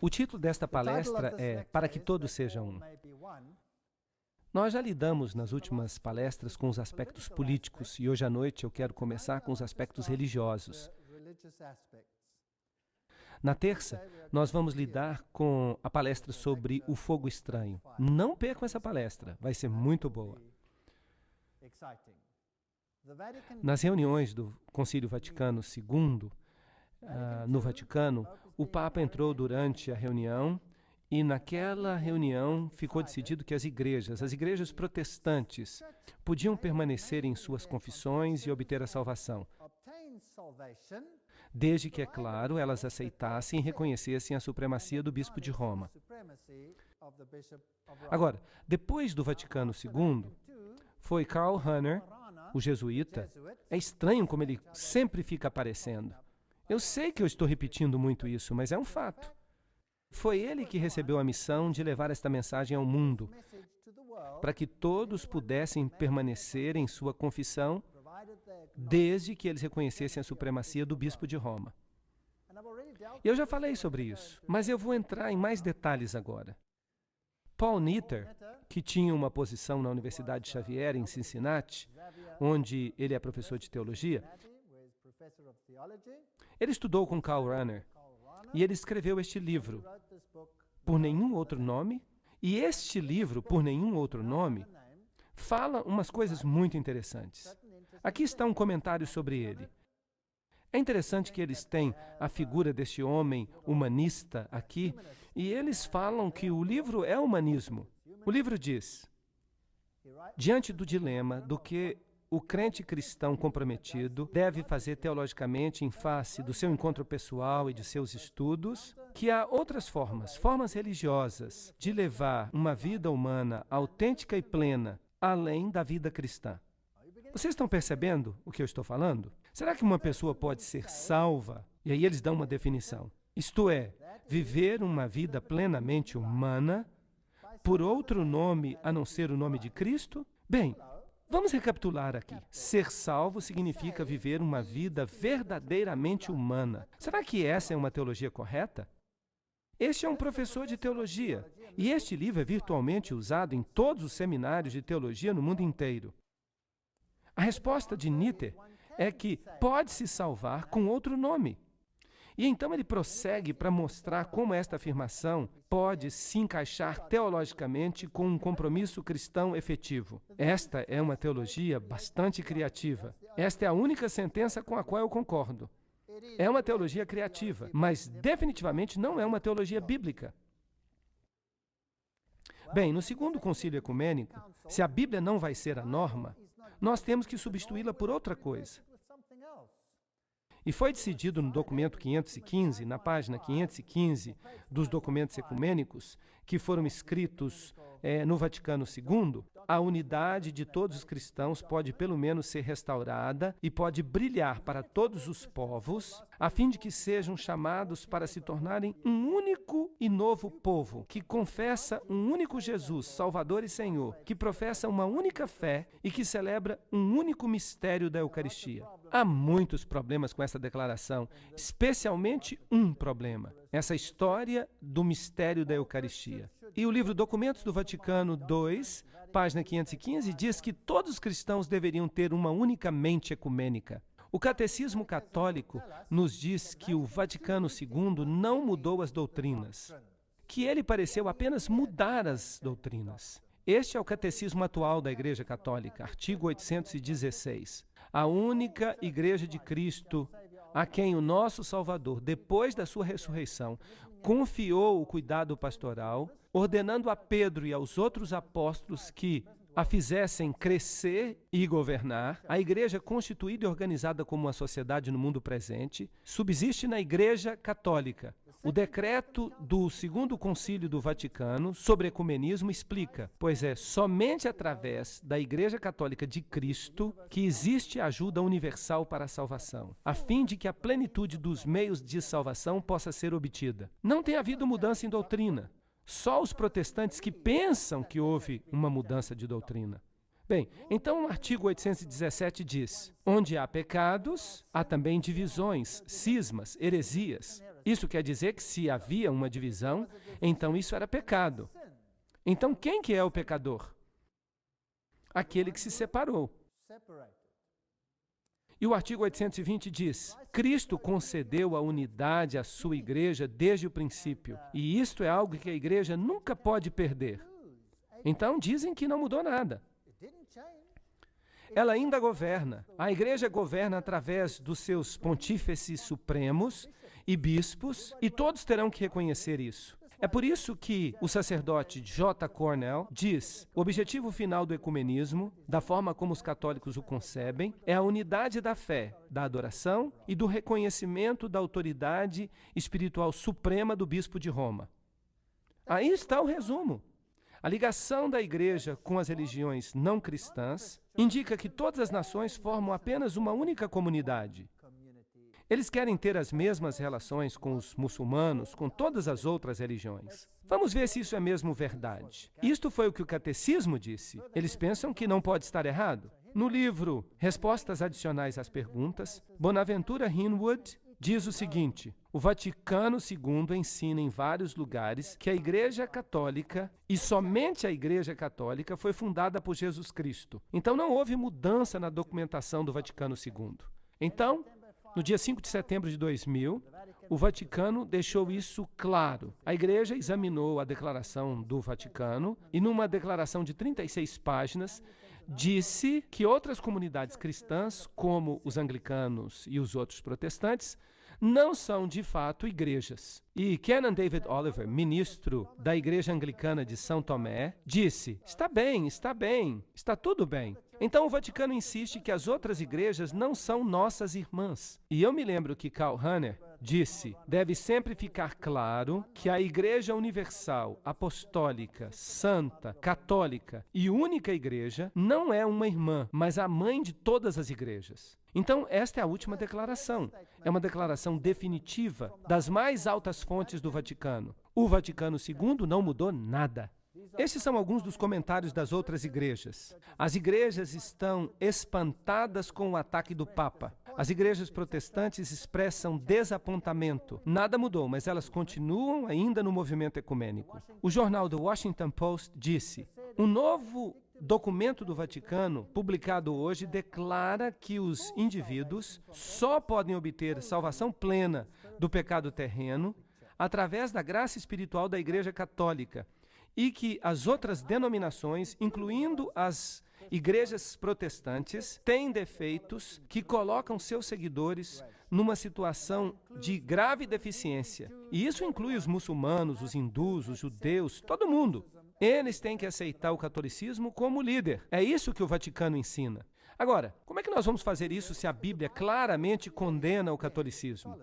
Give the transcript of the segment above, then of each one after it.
O título desta palestra é Para que Todos Sejam Um. Nós já lidamos nas últimas palestras com os aspectos políticos e hoje à noite eu quero começar com os aspectos religiosos. Na terça, nós vamos lidar com a palestra sobre o fogo estranho. Não percam essa palestra, vai ser muito boa. Nas reuniões do Concílio Vaticano II, no Vaticano, o Papa entrou durante a reunião e naquela reunião ficou decidido que as igrejas protestantes, podiam permanecer em suas confissões e obter a salvação, desde que, é claro, elas aceitassem e reconhecessem a supremacia do Bispo de Roma. Agora, depois do Vaticano II, foi Karl Rahner, o jesuíta. É estranho como ele sempre fica aparecendo. Eu sei que eu estou repetindo muito isso, mas é um fato. Foi ele que recebeu a missão de levar esta mensagem ao mundo, para que todos pudessem permanecer em sua confissão, desde que eles reconhecessem a supremacia do Bispo de Roma. Eu já falei sobre isso, mas eu vou entrar em mais detalhes agora. Paul Nitter, que tinha uma posição na Universidade Xavier, em Cincinnati, onde ele é professor de teologia, ele estudou com Karl Rahner e ele escreveu este livro, Por Nenhum Outro Nome, e este livro, Por Nenhum Outro Nome, fala umas coisas muito interessantes. Aqui está um comentário sobre ele. É interessante que eles têm a figura deste homem humanista aqui, e eles falam que o livro é humanismo. O livro diz, diante do dilema do que o crente cristão comprometido deve fazer teologicamente em face do seu encontro pessoal e de seus estudos, que há outras formas religiosas, de levar uma vida humana autêntica e plena, além da vida cristã. Vocês estão percebendo o que eu estou falando? Será que uma pessoa pode ser salva? E aí eles dão uma definição. Isto é, viver uma vida plenamente humana por outro nome a não ser o nome de Cristo? Bem, vamos recapitular aqui. Ser salvo significa viver uma vida verdadeiramente humana. Será que essa é uma teologia correta? Este é um professor de teologia, e este livro é virtualmente usado em todos os seminários de teologia no mundo inteiro. A resposta de Nitter é que pode-se salvar com outro nome. E então ele prossegue para mostrar como esta afirmação pode se encaixar teologicamente com um compromisso cristão efetivo. Esta é uma teologia bastante criativa. Esta é a única sentença com a qual eu concordo. É uma teologia criativa, mas definitivamente não é uma teologia bíblica. Bem, no segundo concílio ecumênico, se a Bíblia não vai ser a norma, nós temos que substituí-la por outra coisa. E foi decidido no documento 515, na página 515 dos documentos ecumênicos, que foram escritos no Vaticano II, a unidade de todos os cristãos pode pelo menos ser restaurada e pode brilhar para todos os povos, a fim de que sejam chamados para se tornarem um único e novo povo, que confessa um único Jesus, Salvador e Senhor, que professa uma única fé e que celebra um único mistério da Eucaristia. Há muitos problemas com essa declaração, especialmente um problema, essa história do mistério da Eucaristia. E o livro Documentos do Vaticano II, página 515, diz que todos os cristãos deveriam ter uma única mente ecumênica. O Catecismo Católico nos diz que o Vaticano II não mudou as doutrinas, que ele pareceu apenas mudar as doutrinas. Este é o Catecismo atual da Igreja Católica, artigo 816. A única Igreja de Cristo, a quem o nosso Salvador, depois da sua ressurreição, confiou o cuidado pastoral, ordenando a Pedro e aos outros apóstolos que a fizessem crescer e governar, a igreja constituída e organizada como uma sociedade no mundo presente, subsiste na Igreja Católica. O decreto do Segundo Concílio do Vaticano sobre ecumenismo explica, pois é somente através da Igreja Católica de Cristo que existe ajuda universal para a salvação, a fim de que a plenitude dos meios de salvação possa ser obtida. Não tem havido mudança em doutrina. Só os protestantes que pensam que houve uma mudança de doutrina. Bem, então o artigo 817 diz, onde há pecados, há também divisões, cismas, heresias. Isso quer dizer que se havia uma divisão, então isso era pecado. Então quem que é o pecador? Aquele que se separou. E o artigo 820 diz: Cristo concedeu a unidade à sua igreja desde o princípio, e isto é algo que a igreja nunca pode perder. Então dizem que não mudou nada. Ela ainda governa. A igreja governa através dos seus pontífices supremos e bispos, e todos terão que reconhecer isso. É por isso que o sacerdote J. Cornell diz: o objetivo final do ecumenismo, da forma como os católicos o concebem, é a unidade da fé, da adoração e do reconhecimento da autoridade espiritual suprema do bispo de Roma. Aí está o resumo. A ligação da igreja com as religiões não cristãs indica que todas as nações formam apenas uma única comunidade. Eles querem ter as mesmas relações com os muçulmanos, com todas as outras religiões. Vamos ver se isso é mesmo verdade. Isto foi o que o catecismo disse. Eles pensam que não pode estar errado. No livro Respostas Adicionais às Perguntas, Bonaventura Hinwood diz o seguinte: o Vaticano II ensina em vários lugares que a Igreja Católica, e somente a Igreja Católica, foi fundada por Jesus Cristo. Então não houve mudança na documentação do Vaticano II. Então, no dia 5 de setembro de 2000, o Vaticano deixou isso claro. A Igreja examinou a declaração do Vaticano e, numa declaração de 36 páginas, disse que outras comunidades cristãs, como os anglicanos e os outros protestantes, não são, de fato, igrejas. E Canon David Oliver, ministro da Igreja Anglicana de São Tomé, disse: está bem, está tudo bem. Então o Vaticano insiste que as outras igrejas não são nossas irmãs. E eu me lembro que Karl Rahner disse: deve sempre ficar claro que a Igreja Universal, Apostólica, Santa, Católica e única igreja não é uma irmã, mas a mãe de todas as igrejas. Então, esta é a última declaração. É uma declaração definitiva das mais altas fontes do Vaticano. O Vaticano II não mudou nada. Esses são alguns dos comentários das outras igrejas. As igrejas estão espantadas com o ataque do Papa. As igrejas protestantes expressam desapontamento. Nada mudou, mas elas continuam ainda no movimento ecumênico. O jornal The Washington Post disse: um novo documento do Vaticano, publicado hoje, declara que os indivíduos só podem obter salvação plena do pecado terreno através da graça espiritual da Igreja Católica e que as outras denominações, incluindo as igrejas protestantes, têm defeitos que colocam seus seguidores numa situação de grave deficiência. E isso inclui os muçulmanos, os hindus, os judeus, todo mundo. Eles têm que aceitar o catolicismo como líder. É isso que o Vaticano ensina. Agora, como é que nós vamos fazer isso se a Bíblia claramente condena o catolicismo?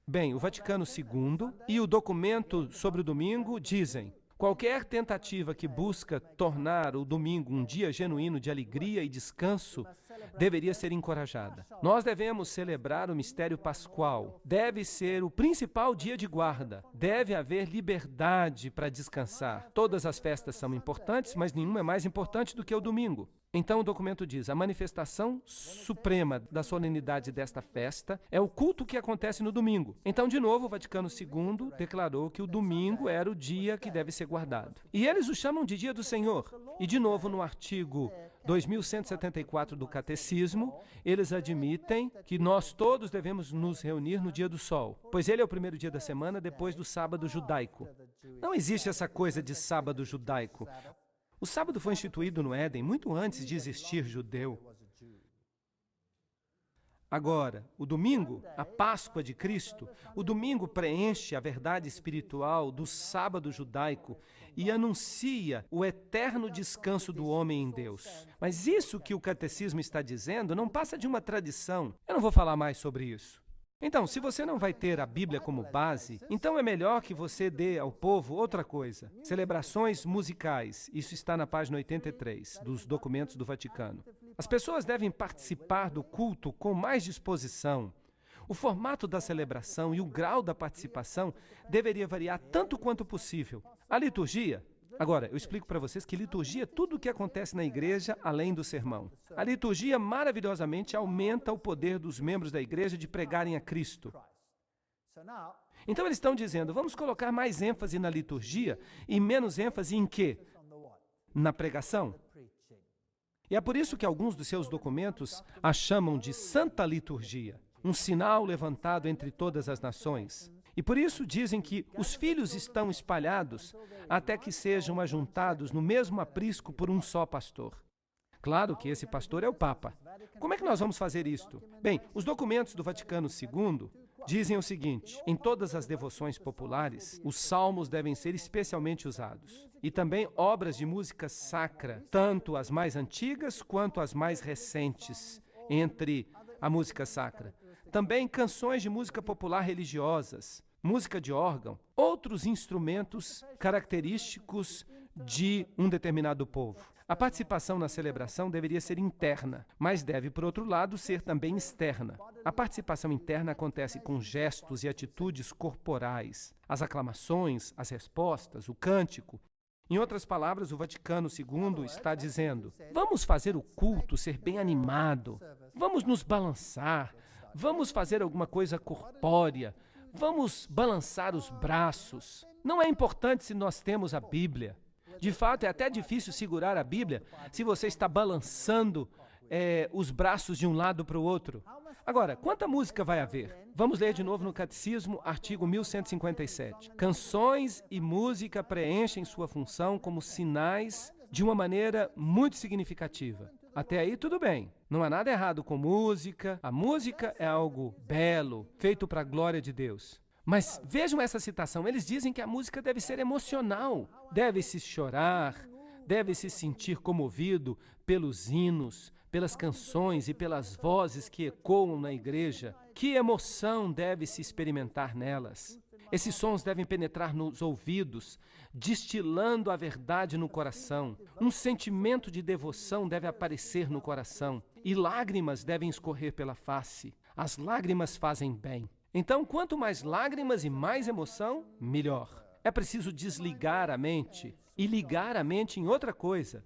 Bem, o Vaticano II e o documento sobre o domingo dizem: qualquer tentativa que busca tornar o domingo um dia genuíno de alegria e descanso deveria ser encorajada. Nós devemos celebrar o mistério pascual. Deve ser o principal dia de guarda. Deve haver liberdade para descansar. Todas as festas são importantes, mas nenhuma é mais importante do que o domingo. Então o documento diz: a manifestação suprema da solenidade desta festa é o culto que acontece no domingo. Então, de novo, o Vaticano II declarou que o domingo era o dia que deve ser guardado. E eles o chamam de Dia do Senhor. E, de novo, no artigo 2174 do Catecismo, eles admitem que nós todos devemos nos reunir no dia do sol, pois ele é o primeiro dia da semana depois do sábado judaico. Não existe essa coisa de sábado judaico. O sábado foi instituído no Éden muito antes de existir judeu. Agora, o domingo, a Páscoa de Cristo, o domingo preenche a verdade espiritual do sábado judaico e anuncia o eterno descanso do homem em Deus. Mas isso que o catecismo está dizendo não passa de uma tradição. Eu não vou falar mais sobre isso. Então, se você não vai ter a Bíblia como base, então é melhor que você dê ao povo outra coisa. Celebrações musicais. Isso está na página 83 dos documentos do Vaticano. As pessoas devem participar do culto com mais disposição. O formato da celebração e o grau da participação deveria variar tanto quanto possível. A liturgia... Agora, eu explico para vocês que liturgia é tudo o que acontece na igreja além do sermão. A liturgia maravilhosamente aumenta o poder dos membros da igreja de pregarem a Cristo. Então eles estão dizendo, vamos colocar mais ênfase na liturgia e menos ênfase em quê? Na pregação. E é por isso que alguns dos seus documentos a chamam de Santa Liturgia, um sinal levantado entre todas as nações. E por isso dizem que os filhos estão espalhados até que sejam ajuntados no mesmo aprisco por um só pastor. Claro que esse pastor é o Papa. Como é que nós vamos fazer isto? Bem, os documentos do Vaticano II dizem o seguinte: em todas as devoções populares, os salmos devem ser especialmente usados. E também obras de música sacra, tanto as mais antigas quanto as mais recentes, entre a música sacra. Também canções de música popular religiosas, música de órgão, outros instrumentos característicos de um determinado povo. A participação na celebração deveria ser interna, mas deve, por outro lado, ser também externa. A participação interna acontece com gestos e atitudes corporais, as aclamações, as respostas, o cântico. Em outras palavras, o Vaticano II está dizendo: vamos fazer o culto ser bem animado, vamos nos balançar, vamos fazer alguma coisa corpórea, vamos balançar os braços. Não é importante se nós temos a Bíblia. De fato, é até difícil segurar a Bíblia se você está balançando os braços de um lado para o outro. Agora, quanta música vai haver? Vamos ler de novo no Catecismo, artigo 1157. Canções e música preenchem sua função como sinais de uma maneira muito significativa. Até aí, tudo bem. Não há nada errado com música. A música é algo belo, feito para a glória de Deus. Mas vejam essa citação, eles dizem que a música deve ser emocional, deve-se chorar, deve-se sentir comovido pelos hinos, pelas canções e pelas vozes que ecoam na igreja. Que emoção deve-se experimentar nelas? Esses sons devem penetrar nos ouvidos, destilando a verdade no coração. Um sentimento de devoção deve aparecer no coração e lágrimas devem escorrer pela face. As lágrimas fazem bem. Então, quanto mais lágrimas e mais emoção, melhor. É preciso desligar a mente e ligar a mente em outra coisa.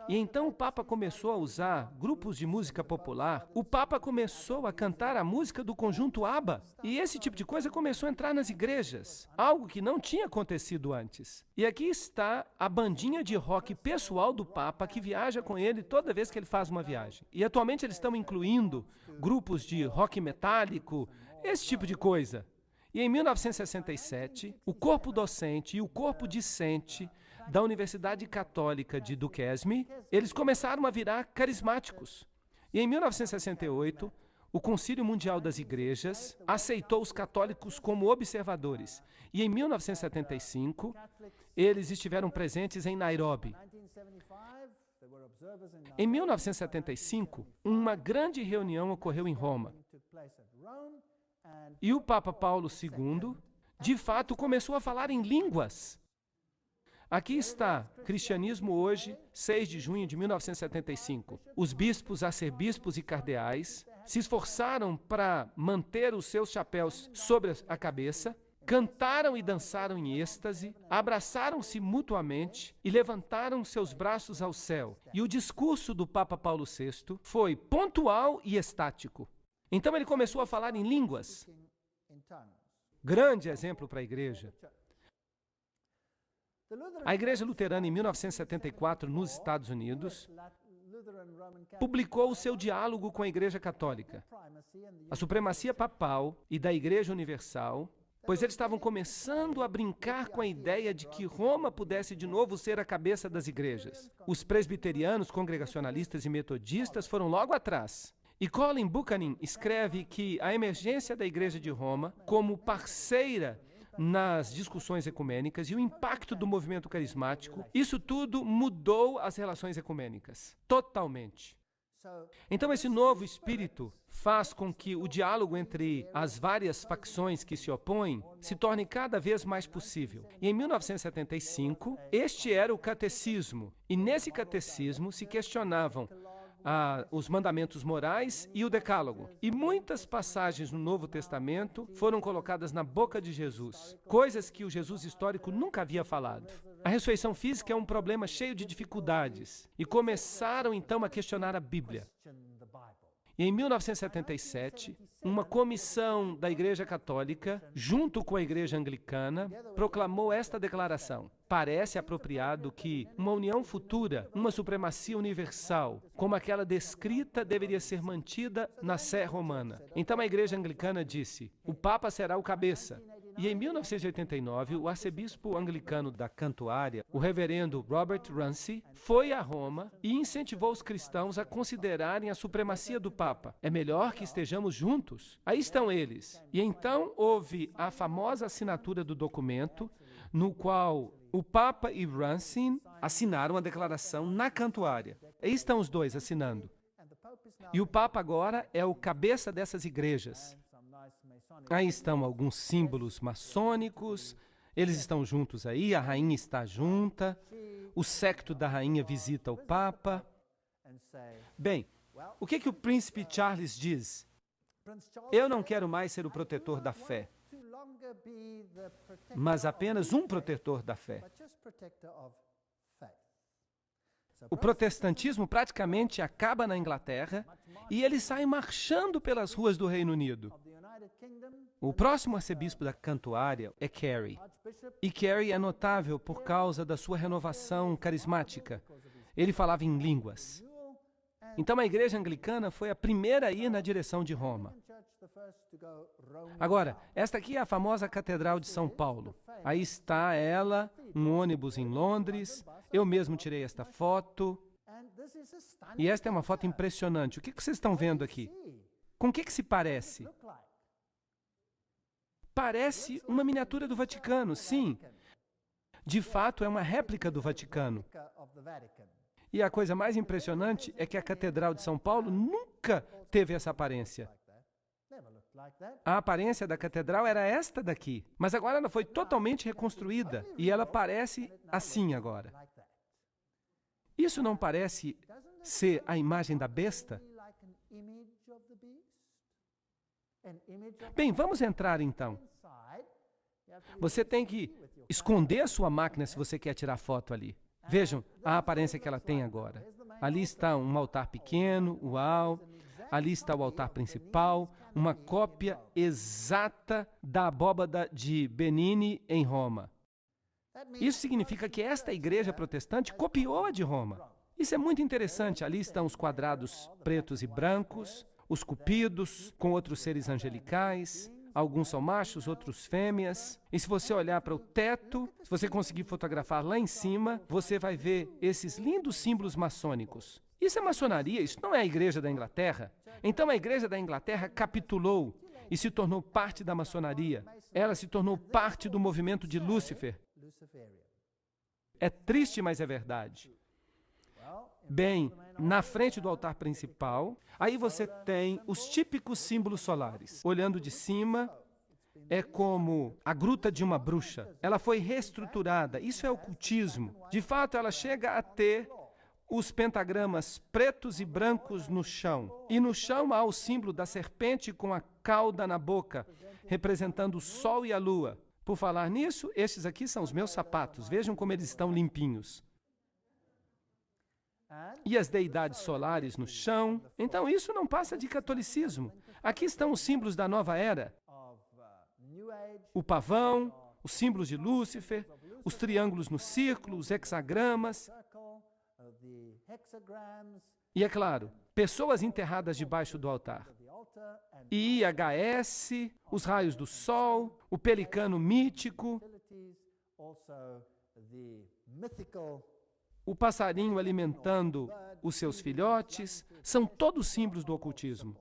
E então o Papa começou a usar grupos de música popular. O Papa começou a cantar a música do conjunto ABBA. E esse tipo de coisa começou a entrar nas igrejas, algo que não tinha acontecido antes. E aqui está a bandinha de rock pessoal do Papa que viaja com ele toda vez que ele faz uma viagem. E atualmente eles estão incluindo grupos de rock metálico, esse tipo de coisa. E em 1967, o corpo docente e o corpo discente da Universidade Católica de Duquesne, eles começaram a virar carismáticos. E em 1968, o Concílio Mundial das Igrejas aceitou os católicos como observadores. E em 1975, eles estiveram presentes em Nairobi. Em 1975, uma grande reunião ocorreu em Roma. E o Papa Paulo II, de fato, começou a falar em línguas. Aqui está, Cristianismo Hoje, 6 de junho de 1975. Os bispos, arcebispos e cardeais se esforçaram para manter os seus chapéus sobre a cabeça, cantaram e dançaram em êxtase, abraçaram-se mutuamente e levantaram seus braços ao céu. E o discurso do Papa Paulo VI foi pontual e estático. Então ele começou a falar em línguas. Grande exemplo para a igreja. A Igreja Luterana, em 1974, nos Estados Unidos, publicou o seu diálogo com a Igreja Católica, a supremacia papal e da Igreja Universal, pois eles estavam começando a brincar com a ideia de que Roma pudesse de novo ser a cabeça das igrejas. Os presbiterianos, congregacionalistas e metodistas foram logo atrás. E Colin Buchanan escreve que a emergência da Igreja de Roma, como parceira nas discussões ecumênicas e o impacto do movimento carismático, isso tudo mudou as relações ecumênicas, totalmente. Então esse novo espírito faz com que o diálogo entre as várias facções que se opõem se torne cada vez mais possível. E em 1975, este era o catecismo, e nesse catecismo se questionavam os mandamentos morais e o decálogo. E muitas passagens no Novo Testamento foram colocadas na boca de Jesus, coisas que o Jesus histórico nunca havia falado. A ressurreição física é um problema cheio de dificuldades, e começaram então a questionar a Bíblia. E em 1977, uma comissão da Igreja Católica, junto com a Igreja Anglicana, proclamou esta declaração: parece apropriado que uma união futura, uma supremacia universal, como aquela descrita, deveria ser mantida na Sé romana. Então a Igreja Anglicana disse: o Papa será o cabeça. E em 1989, o arcebispo anglicano da Cantuária, o reverendo Robert Runcie, foi a Roma e incentivou os cristãos a considerarem a supremacia do Papa. É melhor que estejamos juntos. Aí estão eles. E então houve a famosa assinatura do documento, no qual o Papa e Runcie assinaram a declaração na Cantuária. Aí estão os dois assinando. E o Papa agora é o cabeça dessas igrejas. Aí estão alguns símbolos maçônicos, eles estão juntos aí, a rainha está junta, o séquito da rainha visita o Papa. Bem, o que o príncipe Charles diz? Eu não quero mais ser o protetor da fé, mas apenas um protetor da fé. O protestantismo praticamente acaba na Inglaterra e ele sai marchando pelas ruas do Reino Unido. O próximo arcebispo da Cantuária é Carey. E Carey é notável por causa da sua renovação carismática. Ele falava em línguas. Então a Igreja Anglicana foi a primeira a ir na direção de Roma. Agora, esta aqui é a famosa Catedral de São Paulo. Aí está ela, um ônibus em Londres. Eu mesmo tirei esta foto. E esta é uma foto impressionante. O que vocês estão vendo aqui? Com o que se parece? Parece uma miniatura do Vaticano, sim. De fato, é uma réplica do Vaticano. E a coisa mais impressionante é que a Catedral de São Paulo nunca teve essa aparência. A aparência da catedral era esta daqui, mas agora ela foi totalmente reconstruída e ela parece assim agora. Isso não parece ser a imagem da besta? Bem, vamos entrar então. Você tem que esconder a sua máquina se você quer tirar foto ali. Vejam a aparência que ela tem agora. Ali está um altar pequeno, uau. Ali está o altar principal, uma cópia exata da abóbada de Benini em Roma. Isso significa que esta igreja protestante copiou a de Roma. Isso é muito interessante. Ali estão os quadrados pretos e brancos, os cupidos com outros seres angelicais. Alguns são machos, outros fêmeas. E se você olhar para o teto, se você conseguir fotografar lá em cima, você vai ver esses lindos símbolos maçônicos. Isso é maçonaria, isso não é a Igreja da Inglaterra. Então a Igreja da Inglaterra capitulou e se tornou parte da maçonaria. Ela se tornou parte do movimento de Lúcifer. É triste, mas é verdade. Bem, na frente do altar principal, aí você tem os típicos símbolos solares. Olhando de cima, é como a gruta de uma bruxa. Ela foi reestruturada. Isso é ocultismo. De fato, ela chega a ter os pentagramas pretos e brancos no chão. E no chão há o símbolo da serpente com a cauda na boca, representando o sol e a lua. Por falar nisso, estes aqui são os meus sapatos. Vejam como eles estão limpinhos. E as deidades solares no chão. Então isso não passa de catolicismo. Aqui estão os símbolos da nova era. O pavão, os símbolos de Lúcifer, os triângulos no círculo, os hexagramas. E é claro, pessoas enterradas debaixo do altar. IHS, os raios do sol, o pelicano mítico, o passarinho alimentando os seus filhotes, são todos símbolos do ocultismo.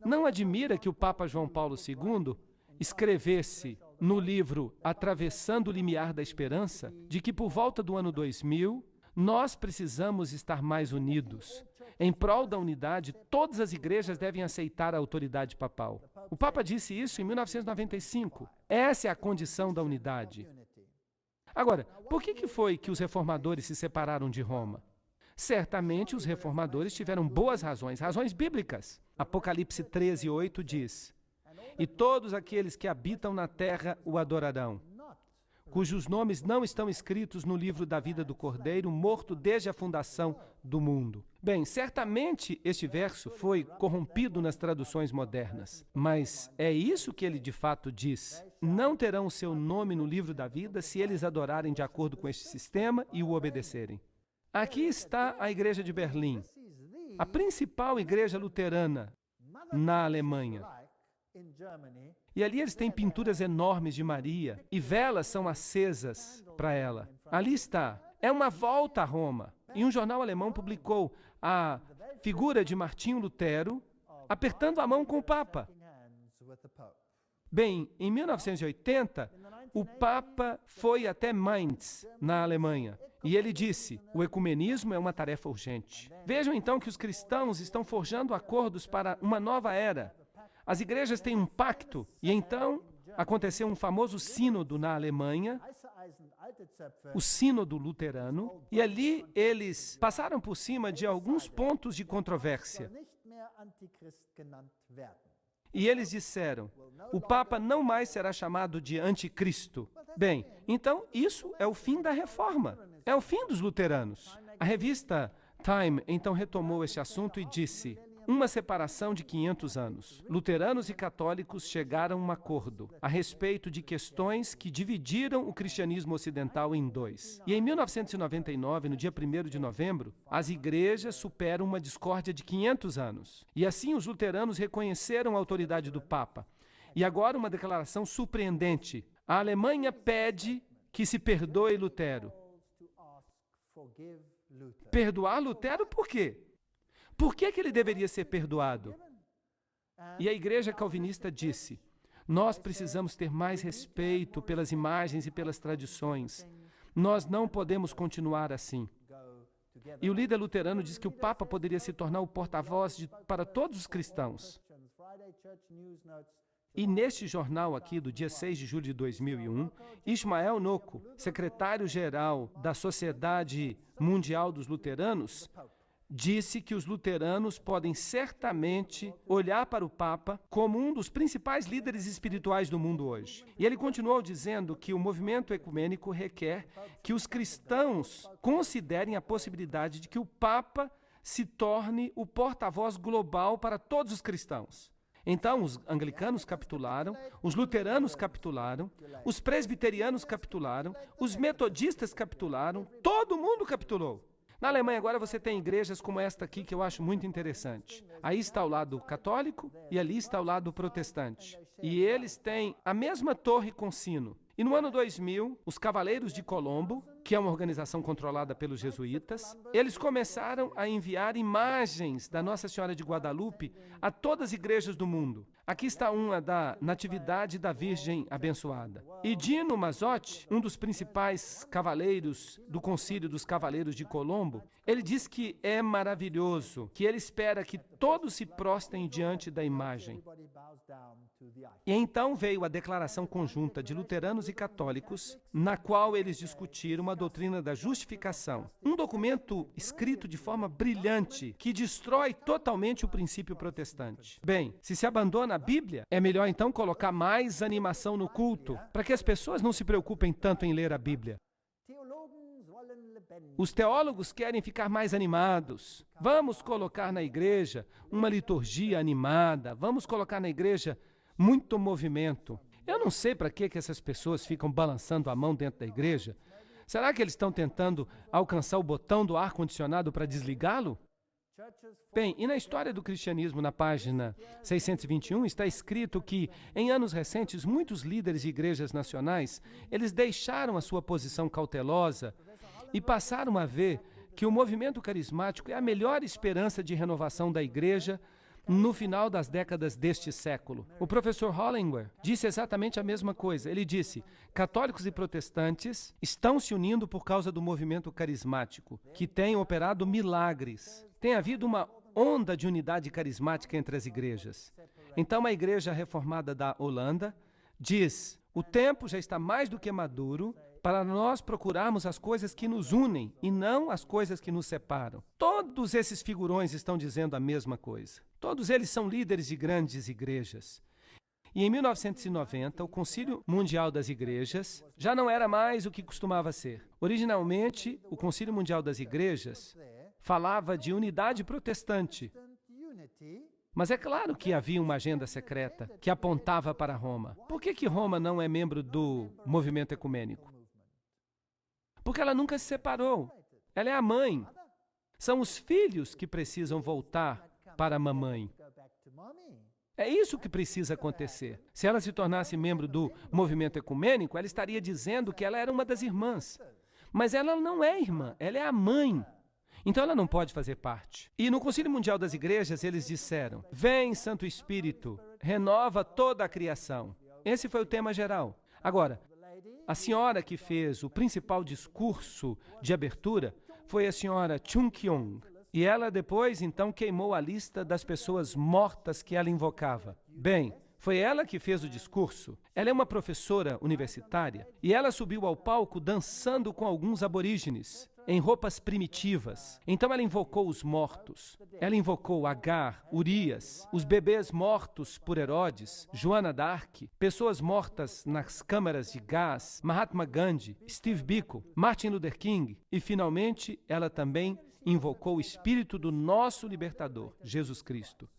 Não admira que o Papa João Paulo II escrevesse no livro Atravessando o Limiar da Esperança, de que por volta do ano 2000, nós precisamos estar mais unidos. Em prol da unidade, todas as igrejas devem aceitar a autoridade papal. O Papa disse isso em 1995. Essa é a condição da unidade. Agora, por que foi que os reformadores se separaram de Roma? Certamente os reformadores tiveram boas razões, razões bíblicas. Apocalipse 13:8 diz: e todos aqueles que habitam na terra o adorarão. cujos nomes não estão escritos no livro da vida do Cordeiro, morto desde a fundação do mundo. Bem, certamente este verso foi corrompido nas traduções modernas, mas é isso que ele de fato diz. Não terão o seu nome no livro da vida se eles adorarem de acordo com este sistema e o obedecerem. Aqui está a Igreja de Berlim, a principal igreja luterana na Alemanha. E ali eles têm pinturas enormes de Maria e velas são acesas para ela. Ali está. É uma volta a Roma. E um jornal alemão publicou a figura de Martinho Lutero apertando a mão com o Papa. Bem, em 1980, o Papa foi até Mainz, na Alemanha, e ele disse: o ecumenismo é uma tarefa urgente. Vejam então que os cristãos estão forjando acordos para uma nova era. As igrejas têm um pacto, e então aconteceu um famoso sínodo na Alemanha, o sínodo luterano, e ali eles passaram por cima de alguns pontos de controvérsia. E eles disseram: o Papa não mais será chamado de anticristo. Bem, então isso é o fim da reforma, é o fim dos luteranos. A revista Time então retomou este assunto e disse: uma separação de 500 anos. Luteranos e católicos chegaram a um acordo a respeito de questões que dividiram o cristianismo ocidental em dois. E em 1999, no dia 1º de novembro, as igrejas superam uma discórdia de 500 anos. E assim os luteranos reconheceram a autoridade do Papa. E agora uma declaração surpreendente. A Alemanha pede que se perdoe Lutero. Perdoar Lutero por quê? Por que ele deveria ser perdoado? E a igreja calvinista disse: nós precisamos ter mais respeito pelas imagens e pelas tradições. Nós não podemos continuar assim. E o líder luterano diz que o Papa poderia se tornar o porta-voz para todos os cristãos. E neste jornal aqui, do dia 6 de julho de 2001, Ismael Nocco, secretário-geral da Sociedade Mundial dos Luteranos, disse que os luteranos podem certamente olhar para o Papa como um dos principais líderes espirituais do mundo hoje. E ele continuou dizendo que o movimento ecumênico requer que os cristãos considerem a possibilidade de que o Papa se torne o porta-voz global para todos os cristãos. Então, os anglicanos capitularam, os luteranos capitularam, os presbiterianos capitularam, os metodistas capitularam, todo mundo capitulou. Na Alemanha agora você tem igrejas como esta aqui, que eu acho muito interessante. Aí está o lado católico e ali está o lado protestante. E eles têm a mesma torre com sino. E no ano 2000, os Cavaleiros de Colombo, que é uma organização controlada pelos jesuítas, eles começaram a enviar imagens da Nossa Senhora de Guadalupe a todas as igrejas do mundo. Aqui está uma da Natividade da Virgem Abençoada. E Dino Mazzotti, um dos principais cavaleiros do Concílio dos Cavaleiros de Colombo, ele diz que é maravilhoso, que ele espera que todos se prostrem diante da imagem. E então veio a declaração conjunta de luteranos e católicos, na qual eles discutiram a doutrina da justificação. Um documento escrito de forma brilhante, que destrói totalmente o princípio protestante. Bem, se abandona a Bíblia, é melhor então colocar mais animação no culto, para que as pessoas não se preocupem tanto em ler a Bíblia. Os teólogos querem ficar mais animados. Vamos colocar na igreja uma liturgia animada, vamos colocar na igreja muito movimento. Eu não sei para que essas pessoas ficam balançando a mão dentro da igreja. Será que eles estão tentando alcançar o botão do ar-condicionado para desligá-lo? Bem, e na história do cristianismo, na página 621, está escrito que, em anos recentes, muitos líderes de igrejas nacionais, eles deixaram a sua posição cautelosa e passaram a ver que o movimento carismático é a melhor esperança de renovação da igreja no final das décadas deste século. O professor Hollingworth disse exatamente a mesma coisa. Ele disse: católicos e protestantes estão se unindo por causa do movimento carismático, que tem operado milagres. Tem havido uma onda de unidade carismática entre as igrejas. Então, a Igreja Reformada da Holanda diz: o tempo já está mais do que maduro para nós procurarmos as coisas que nos unem e não as coisas que nos separam. Todos esses figurões estão dizendo a mesma coisa. Todos eles são líderes de grandes igrejas. E em 1990, o Concílio Mundial das Igrejas já não era mais o que costumava ser. Originalmente, o Concílio Mundial das Igrejas falava de unidade protestante. Mas é claro que havia uma agenda secreta que apontava para Roma. Por que Roma não é membro do movimento ecumênico? Porque ela nunca se separou. Ela é a mãe. São os filhos que precisam voltar para a mamãe. É isso que precisa acontecer. Se ela se tornasse membro do movimento ecumênico, ela estaria dizendo que ela era uma das irmãs. Mas ela não é irmã, ela é a mãe. Então ela não pode fazer parte. E no Concílio Mundial das Igrejas eles disseram: vem, Santo Espírito, renova toda a criação. Esse foi o tema geral. Agora, a senhora que fez o principal discurso de abertura foi a senhora Chung Kyung. E ela depois, então, queimou a lista das pessoas mortas que ela invocava. Bem, foi ela que fez o discurso. Ela é uma professora universitária e ela subiu ao palco dançando com alguns aborígenes, em roupas primitivas. Então ela invocou os mortos. Ela invocou Agar, Urias, os bebês mortos por Herodes, Joana d'Arc, pessoas mortas nas câmaras de gás, Mahatma Gandhi, Steve Biko, Martin Luther King e, finalmente, ela também invocou o espírito do nosso libertador, Jesus Cristo.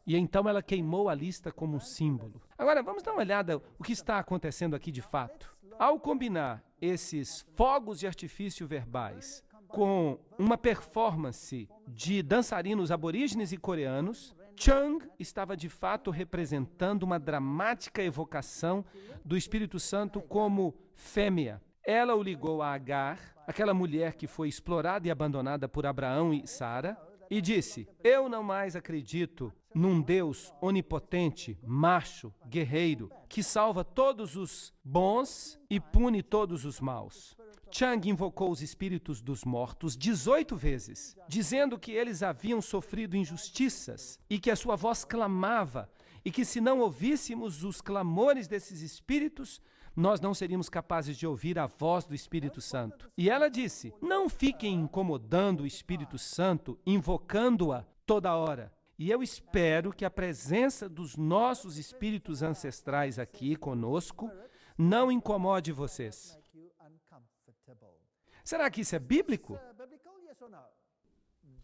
E então ela queimou a lista como um símbolo. Agora, vamos dar uma olhada o que está acontecendo aqui de fato. Ao combinar esses fogos de artifício verbais com uma performance de dançarinos aborígenes e coreanos, Chung estava de fato representando uma dramática evocação do Espírito Santo como fêmea. Ela o ligou a Agar, aquela mulher que foi explorada e abandonada por Abraão e Sara, e disse: eu não mais acredito num Deus onipotente, macho, guerreiro, que salva todos os bons e pune todos os maus. Chung invocou os espíritos dos mortos 18 vezes, dizendo que eles haviam sofrido injustiças e que a sua voz clamava, e que se não ouvíssemos os clamores desses espíritos, nós não seríamos capazes de ouvir a voz do Espírito Santo. E ela disse: não fiquem incomodando o Espírito Santo, invocando-a toda hora. E eu espero que a presença dos nossos espíritos ancestrais aqui conosco não incomode vocês. Será que isso é bíblico?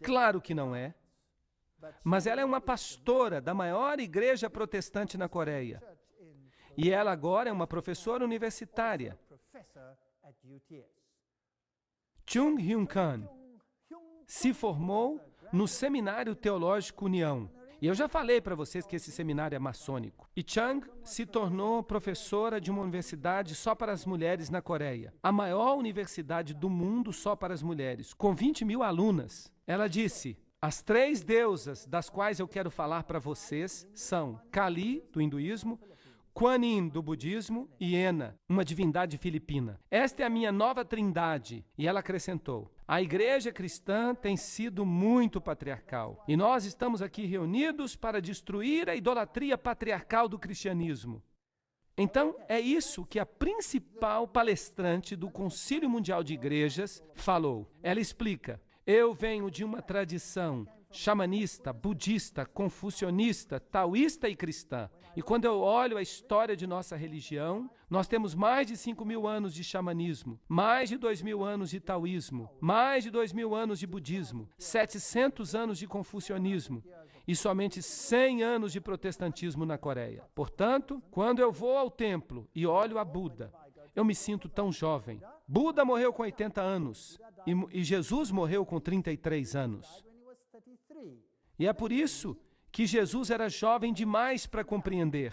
Claro que não é. Mas ela é uma pastora da maior igreja protestante na Coreia. E ela agora é uma professora universitária. Chung Hyun-kan se formou no Seminário Teológico União. E eu já falei para vocês que esse seminário é maçônico. E Chung se tornou professora de uma universidade só para as mulheres na Coreia. A maior universidade do mundo só para as mulheres, com 20 mil alunas. Ela disse: as 3 deusas das quais eu quero falar para vocês são Kali, do hinduísmo, Kuan Yin, do budismo, e Ena, uma divindade filipina. Esta é a minha nova trindade. E ela acrescentou: a igreja cristã tem sido muito patriarcal. E nós estamos aqui reunidos para destruir a idolatria patriarcal do cristianismo. Então, é isso que a principal palestrante do Concílio Mundial de Igrejas falou. Ela explica: eu venho de uma tradição xamanista, budista, confucionista, taoísta e cristã. E quando eu olho a história de nossa religião, nós temos mais de 5.000 anos de xamanismo, mais de 2.000 anos de taoísmo, mais de 2.000 anos de budismo, 700 anos de confucionismo e somente 100 anos de protestantismo na Coreia. Portanto, quando eu vou ao templo e olho a Buda, eu me sinto tão jovem. Buda morreu com 80 anos e Jesus morreu com 33 anos. E é por isso que Jesus era jovem demais para compreender.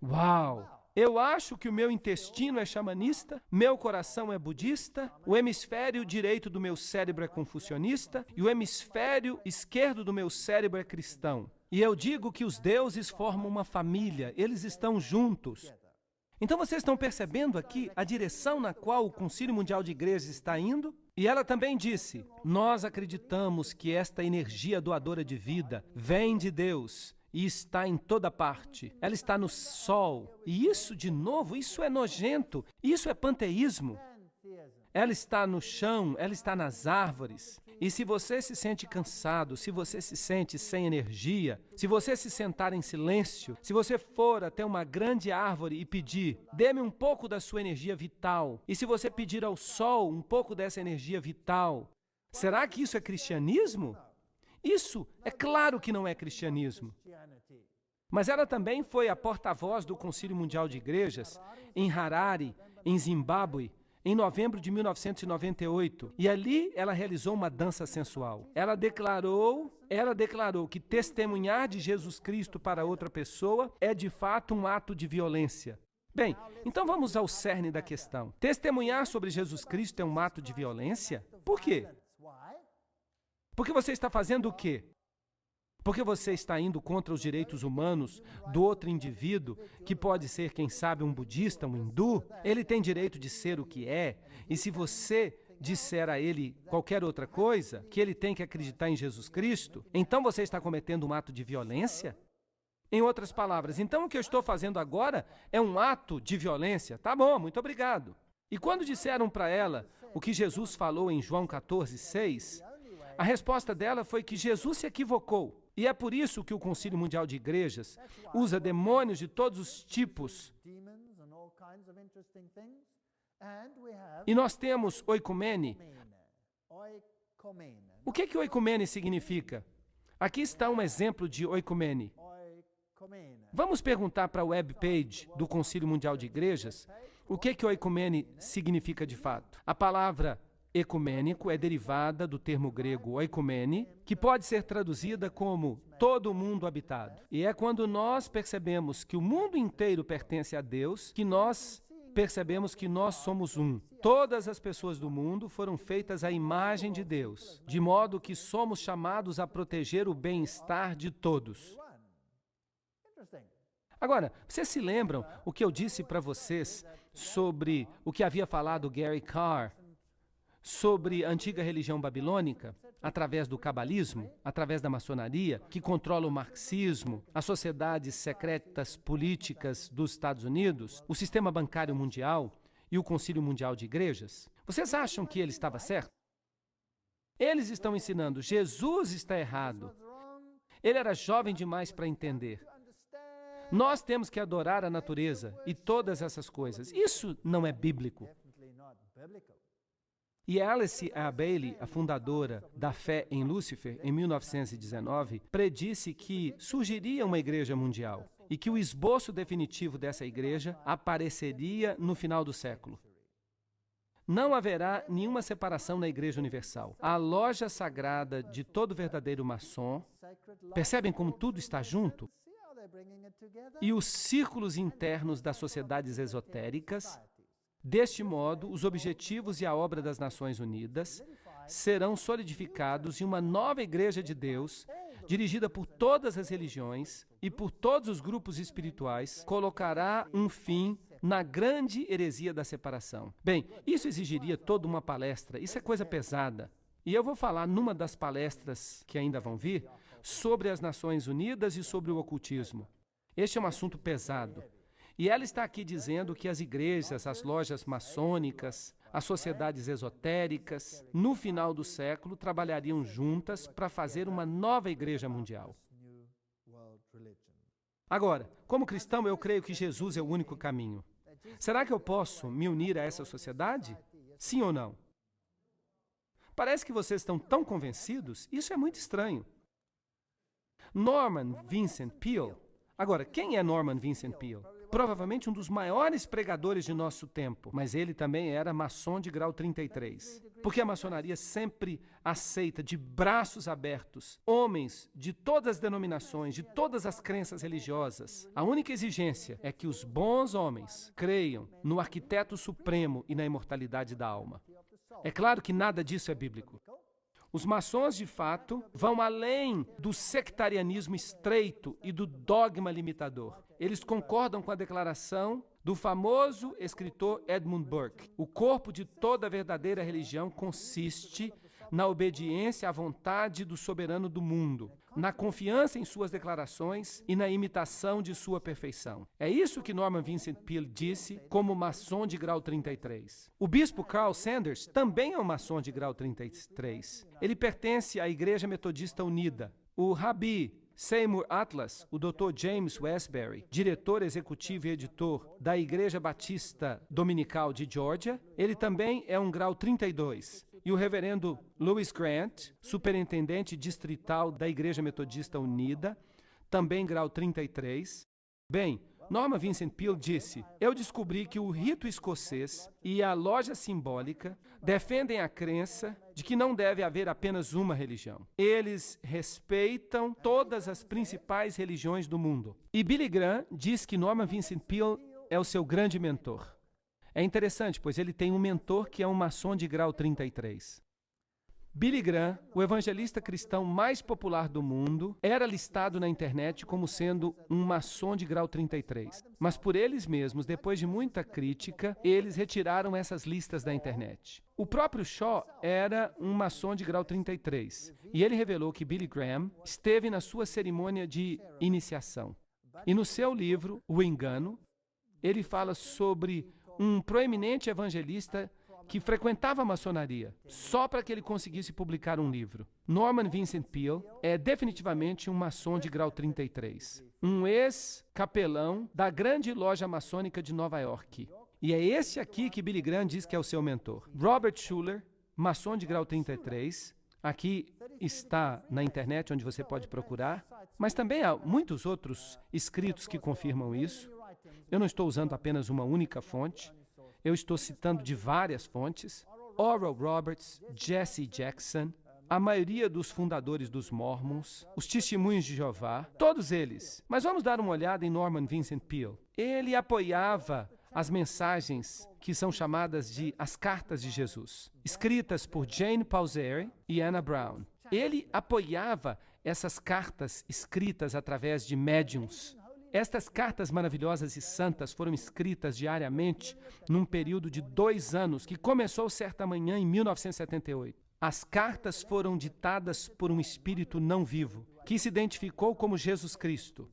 Uau! Eu acho que o meu intestino é xamanista, meu coração é budista, o hemisfério direito do meu cérebro é confucionista e o hemisfério esquerdo do meu cérebro é cristão. E eu digo que os deuses formam uma família, eles estão juntos. Então vocês estão percebendo aqui a direção na qual o Concílio Mundial de Igrejas está indo? E ela também disse: nós acreditamos que esta energia doadora de vida vem de Deus e está em toda parte. Ela está no sol. E isso, de novo, isso é nojento. Isso é panteísmo. Ela está no chão, ela está nas árvores. E se você se sente cansado, se você se sente sem energia, se você se sentar em silêncio, se você for até uma grande árvore e pedir, dê-me um pouco da sua energia vital, e se você pedir ao sol um pouco dessa energia vital, será que isso é cristianismo? Isso é claro que não é cristianismo. Mas ela também foi a porta-voz do Concílio Mundial de Igrejas em Harare, em Zimbábue, em novembro de 1998. E ali ela realizou uma dança sensual. Ela declarou que testemunhar de Jesus Cristo para outra pessoa é de fato um ato de violência. Bem, então vamos ao cerne da questão. Testemunhar sobre Jesus Cristo é um ato de violência? Por quê? Porque você está fazendo o quê? Porque você está indo contra os direitos humanos do outro indivíduo, que pode ser, quem sabe, um budista, um hindu. Ele tem direito de ser o que é, e se você disser a ele qualquer outra coisa, que ele tem que acreditar em Jesus Cristo, então você está cometendo um ato de violência? Em outras palavras, então o que eu estou fazendo agora é um ato de violência? Tá bom, muito obrigado. E quando disseram para ela o que Jesus falou em João 14:6, a resposta dela foi que Jesus se equivocou. E é por isso que o Concílio Mundial de Igrejas usa demônios de todos os tipos. E nós temos oikumene. O que oikumene significa? Aqui está um exemplo de oikumene. Vamos perguntar para a webpage do Concílio Mundial de Igrejas o que oikumene significa de fato. A palavra ecumênico é derivada do termo grego oikumene, que pode ser traduzida como todo mundo habitado. E é quando nós percebemos que o mundo inteiro pertence a Deus, que nós percebemos que nós somos um. Todas as pessoas do mundo foram feitas à imagem de Deus, de modo que somos chamados a proteger o bem-estar de todos. Agora, vocês se lembram o que eu disse para vocês sobre o que havia falado Gary Carr sobre a antiga religião babilônica, através do cabalismo, através da maçonaria, que controla o marxismo, as sociedades secretas políticas dos Estados Unidos, o sistema bancário mundial e o Concílio Mundial de Igrejas? Vocês acham que ele estava certo? Eles estão ensinando, Jesus está errado. Ele era jovem demais para entender. Nós temos que adorar a natureza e todas essas coisas. Isso não é bíblico. E Alice A. Bailey, a fundadora da fé em Lúcifer, em 1919, predisse que surgiria uma igreja mundial e que o esboço definitivo dessa igreja apareceria no final do século. Não haverá nenhuma separação na Igreja Universal. A loja sagrada de todo verdadeiro maçom, percebem como tudo está junto? E os círculos internos das sociedades esotéricas. Deste modo, os objetivos e a obra das Nações Unidas serão solidificados em uma nova Igreja de Deus, dirigida por todas as religiões e por todos os grupos espirituais, colocará um fim na grande heresia da separação. Bem, isso exigiria toda uma palestra, isso é coisa pesada. E eu vou falar numa das palestras que ainda vão vir sobre as Nações Unidas e sobre o ocultismo. Este é um assunto pesado. E ela está aqui dizendo que as igrejas, as lojas maçônicas, as sociedades esotéricas, no final do século, trabalhariam juntas para fazer uma nova igreja mundial. Agora, como cristão, eu creio que Jesus é o único caminho. Será que eu posso me unir a essa sociedade? Sim ou não? Parece que vocês estão tão convencidos. Isso é muito estranho. Norman Vincent Peale. Agora, quem é Norman Vincent Peale? Provavelmente um dos maiores pregadores de nosso tempo, mas ele também era maçom de grau 33. Porque a maçonaria sempre aceita de braços abertos homens de todas as denominações, de todas as crenças religiosas. A única exigência é que os bons homens creiam no arquiteto supremo e na imortalidade da alma. É claro que nada disso é bíblico. Os maçons, de fato, vão além do sectarianismo estreito e do dogma limitador. Eles concordam com a declaração do famoso escritor Edmund Burke. O corpo de toda verdadeira religião consiste na obediência à vontade do soberano do mundo, na confiança em suas declarações e na imitação de sua perfeição. É isso que Norman Vincent Peale disse como maçom de grau 33. O bispo Carl Sanders também é um maçom de grau 33. Ele pertence à Igreja Metodista Unida. O Rabi Seymour Atlas, o Dr. James Westbury, diretor executivo e editor da Igreja Batista Dominical de Georgia, ele também é um grau 32. E o reverendo Louis Grant, superintendente distrital da Igreja Metodista Unida, também grau 33. Bem, Norman Vincent Peale disse: eu descobri que o rito escocês e a loja simbólica defendem a crença de que não deve haver apenas uma religião. Eles respeitam todas as principais religiões do mundo. E Billy Graham diz que Norman Vincent Peale é o seu grande mentor. É interessante, pois ele tem um mentor que é um maçom de grau 33. Billy Graham, o evangelista cristão mais popular do mundo, era listado na internet como sendo um maçom de grau 33. Mas por eles mesmos, depois de muita crítica, eles retiraram essas listas da internet. O próprio Shaw era um maçom de grau 33. E ele revelou que Billy Graham esteve na sua cerimônia de iniciação. E no seu livro, O Engano, ele fala sobre um proeminente evangelista que frequentava a maçonaria, só para que ele conseguisse publicar um livro. Norman Vincent Peale é definitivamente um maçom de grau 33, um ex-capelão da grande loja maçônica de Nova York. E é esse aqui que Billy Graham diz que é o seu mentor. Robert Schuller, maçom de grau 33, aqui está na internet onde você pode procurar, mas também há muitos outros escritos que confirmam isso. Eu não estou usando apenas uma única fonte. Eu estou citando de várias fontes: Oral Roberts, Jesse Jackson, a maioria dos fundadores dos Mormons, os Testemunhos de Jeová, todos eles. Mas vamos dar uma olhada em Norman Vincent Peale. Ele apoiava as mensagens que são chamadas de as Cartas de Jesus, escritas por Jane Pauseri e Anna Brown. Ele apoiava essas cartas escritas através de médiums. Estas cartas maravilhosas e santas foram escritas diariamente num período de 2 anos, que começou certa manhã em 1978. As cartas foram ditadas por um espírito não vivo, que se identificou como Jesus Cristo.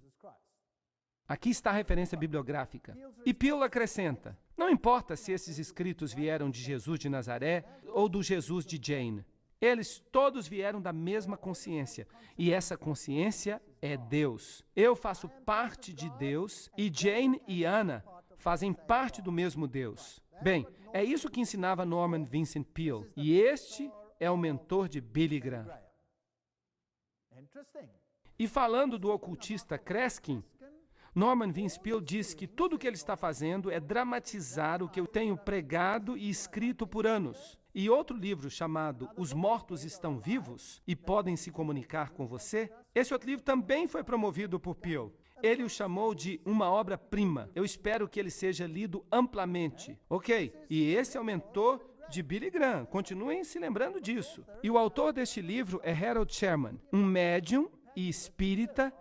Aqui está a referência bibliográfica. E Peale acrescenta: não importa se esses escritos vieram de Jesus de Nazaré ou do Jesus de Jane. Eles todos vieram da mesma consciência, e essa consciência é Deus. Eu faço parte de Deus, e Jane e Anna fazem parte do mesmo Deus. Bem, é isso que ensinava Norman Vincent Peale, e este é o mentor de Billy Graham. E falando do ocultista Kreskin, Norman Vincent Peale diz que tudo o que ele está fazendo é dramatizar o que eu tenho pregado e escrito por anos. E outro livro chamado Os Mortos Estão Vivos e Podem Se Comunicar com Você, esse outro livro também foi promovido por Peale. Ele o chamou de uma obra-prima. Eu espero que ele seja lido amplamente. Ok, e esse é o mentor de Billy Graham. Continuem se lembrando disso. E o autor deste livro é Harold Sherman, um médium e espírita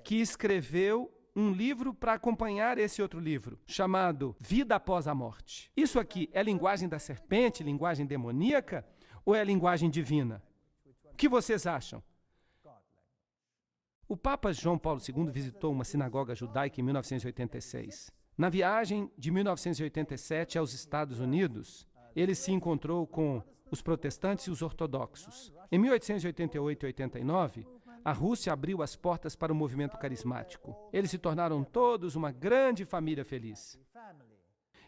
que escreveu um livro para acompanhar esse outro livro, chamado Vida Após a Morte. Isso aqui é linguagem da serpente, linguagem demoníaca, ou é linguagem divina? O que vocês acham? O Papa João Paulo II visitou uma sinagoga judaica em 1986. Na viagem de 1987 aos Estados Unidos, ele se encontrou com os protestantes e os ortodoxos. Em 1888 e 89, a Rússia abriu as portas para o movimento carismático. Eles se tornaram todos uma grande família feliz.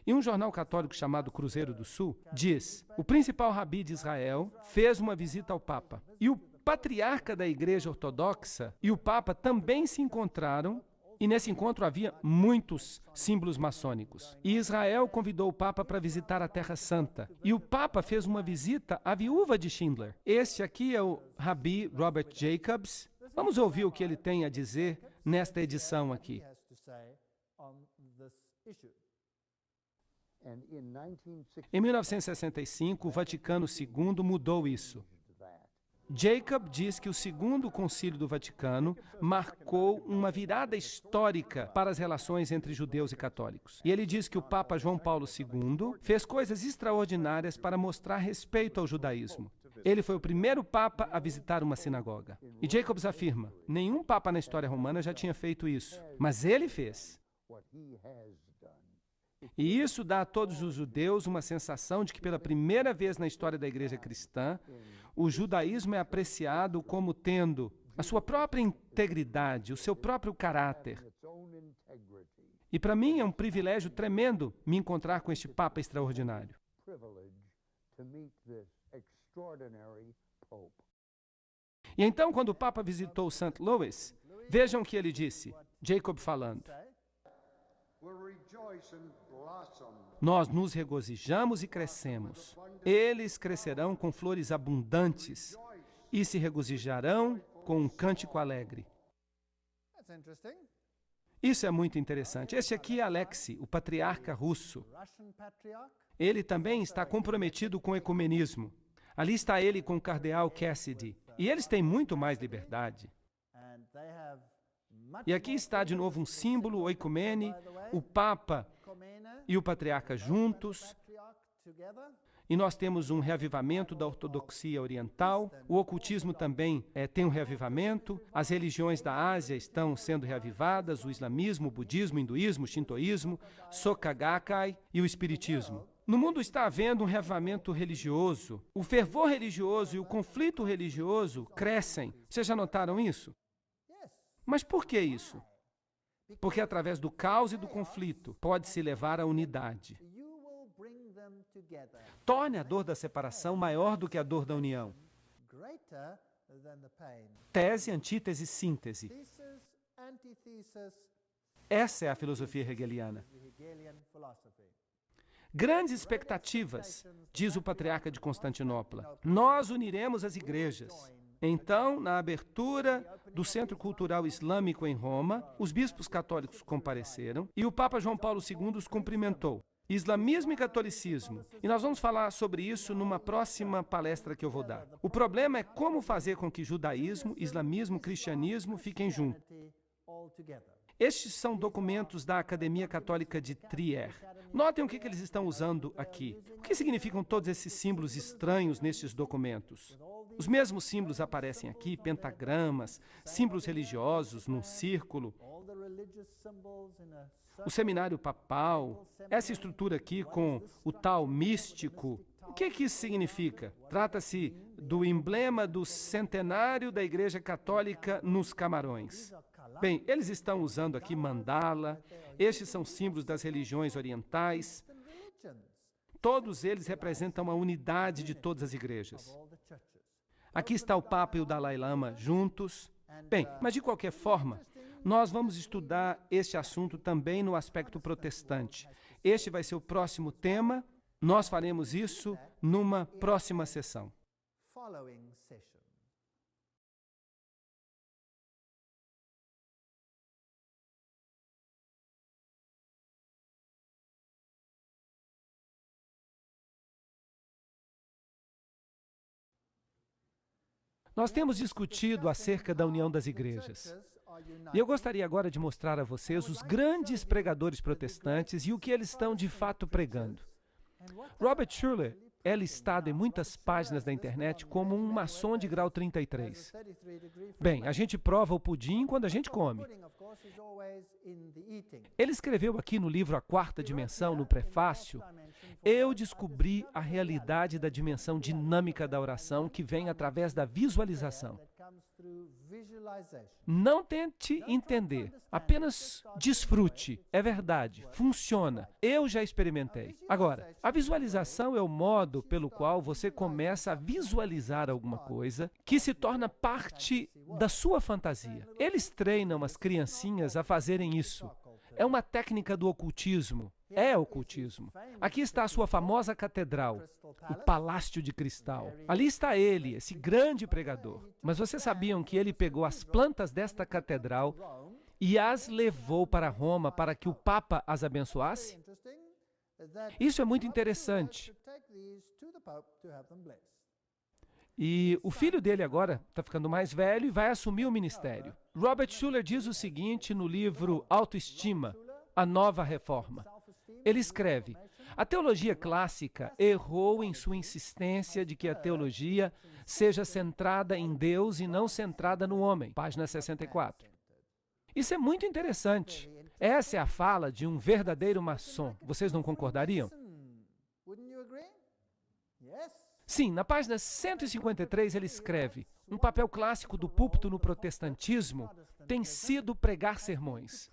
E um jornal católico chamado Cruzeiro do Sul diz: o principal rabi de Israel fez uma visita ao Papa. E o patriarca da Igreja Ortodoxa e o Papa também se encontraram, e nesse encontro havia muitos símbolos maçônicos. E Israel convidou o Papa para visitar a Terra Santa. E o Papa fez uma visita à viúva de Schindler. Este aqui é o Rabi Robert Jacobs. Vamos ouvir o que ele tem a dizer nesta edição aqui. Em 1965, o Vaticano II mudou isso. Jacob diz que o Segundo Concílio do Vaticano marcou uma virada histórica para as relações entre judeus e católicos. E ele diz que o Papa João Paulo II fez coisas extraordinárias para mostrar respeito ao judaísmo. Ele foi o primeiro papa a visitar uma sinagoga. E Jacobs afirma, nenhum papa na história romana já tinha feito isso, mas ele fez. E isso dá a todos os judeus uma sensação de que pela primeira vez na história da igreja cristã, o judaísmo é apreciado como tendo a sua própria integridade, o seu próprio caráter. E para mim é um privilégio tremendo me encontrar com este Papa extraordinário. E então, quando o Papa visitou St. Louis, vejam o que ele disse, Jacob falando. Nós nos regozijamos e crescemos. Eles crescerão com flores abundantes e se regozijarão com um cântico alegre. Isso é muito interessante. Este aqui é Alexei, o patriarca russo. Ele também está comprometido com o ecumenismo. Ali está ele com o cardeal Cassidy. E eles têm muito mais liberdade. E aqui está de novo um símbolo, o ecumene, o Papa e o patriarca juntos. E nós temos um reavivamento da ortodoxia oriental. O ocultismo também tem um reavivamento. As religiões da Ásia estão sendo reavivadas. O islamismo, o budismo, o hinduísmo, o shintoísmo, Soka Gakkai e o espiritismo. No mundo está havendo um reavivamento religioso. O fervor religioso e o conflito religioso crescem. Vocês já notaram isso? Mas por que isso? Porque através do caos e do conflito pode-se levar à unidade. Torne a dor da separação maior do que a dor da união. Tese, antítese, síntese. Essa é a filosofia hegeliana. Grandes expectativas, diz o patriarca de Constantinopla. Nós uniremos as igrejas. Então, na abertura do Centro Cultural Islâmico em Roma, os bispos católicos compareceram e o Papa João Paulo II os cumprimentou. Islamismo e catolicismo. E nós vamos falar sobre isso numa próxima palestra que eu vou dar. O problema é como fazer com que judaísmo, islamismo, cristianismo fiquem juntos. Estes são documentos da Academia Católica de Trier. Notem o que eles estão usando aqui. O que significam todos esses símbolos estranhos nestes documentos? Os mesmos símbolos aparecem aqui, pentagramas, símbolos religiosos num círculo, o seminário papal, essa estrutura aqui com o tal místico. O que isso significa? Trata-se do emblema do centenário da Igreja Católica nos Camarões. Bem, eles estão usando aqui mandala, estes são símbolos das religiões orientais. Todos eles representam a unidade de todas as igrejas. Aqui está o Papa e o Dalai Lama juntos. Bem, mas de qualquer forma, nós vamos estudar este assunto também no aspecto protestante. Este vai ser o próximo tema. Nós faremos isso numa próxima sessão. Nós temos discutido acerca da união das igrejas. E eu gostaria agora de mostrar a vocês os grandes pregadores protestantes e o que eles estão de fato pregando. Robert Schuller é listado em muitas páginas da internet como um maçom de grau 33. Bem, a gente prova o pudim quando a gente come. Ele escreveu aqui no livro A Quarta Dimensão, no prefácio, eu descobri a realidade da dimensão dinâmica da oração que vem através da visualização. Não tente entender, apenas desfrute. É verdade, funciona. Eu já experimentei. Agora, a visualização é o modo pelo qual você começa a visualizar alguma coisa que se torna parte da sua fantasia. Eles treinam as criancinhas a fazerem isso. É uma técnica do ocultismo. É ocultismo. Aqui está a sua famosa catedral, o Palácio de Cristal. Ali está ele, esse grande pregador. Mas vocês sabiam que ele pegou as plantas desta catedral e as levou para Roma para que o Papa as abençoasse? Isso é muito interessante. E o filho dele agora está ficando mais velho e vai assumir o ministério. Robert Schuller diz o seguinte no livro Autoestima, A Nova Reforma. Ele escreve, A teologia clássica errou em sua insistência de que a teologia seja centrada em Deus e não centrada no homem. Página 64. Isso é muito interessante. Essa é a fala de um verdadeiro maçom. Vocês não concordariam? Sim, na página 153 ele escreve: um papel clássico do púlpito no protestantismo tem sido pregar sermões.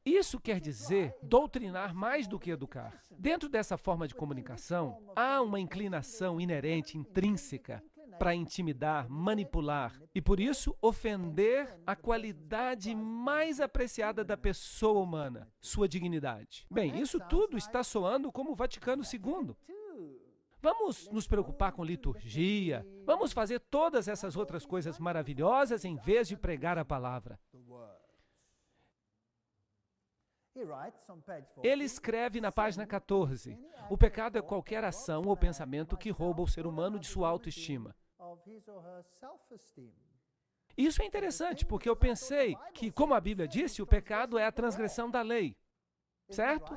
Isso quer dizer doutrinar mais do que educar. Dentro dessa forma de comunicação, há uma inclinação inerente, intrínseca, para intimidar, manipular e, por isso, ofender a qualidade mais apreciada da pessoa humana, sua dignidade. Bem, isso tudo está soando como o Vaticano II. Vamos nos preocupar com liturgia, vamos fazer todas essas outras coisas maravilhosas em vez de pregar a palavra. Ele escreve na página 14, o pecado é qualquer ação ou pensamento que rouba o ser humano de sua autoestima. Isso é interessante, porque eu pensei que, como a Bíblia disse, o pecado é a transgressão da lei, certo?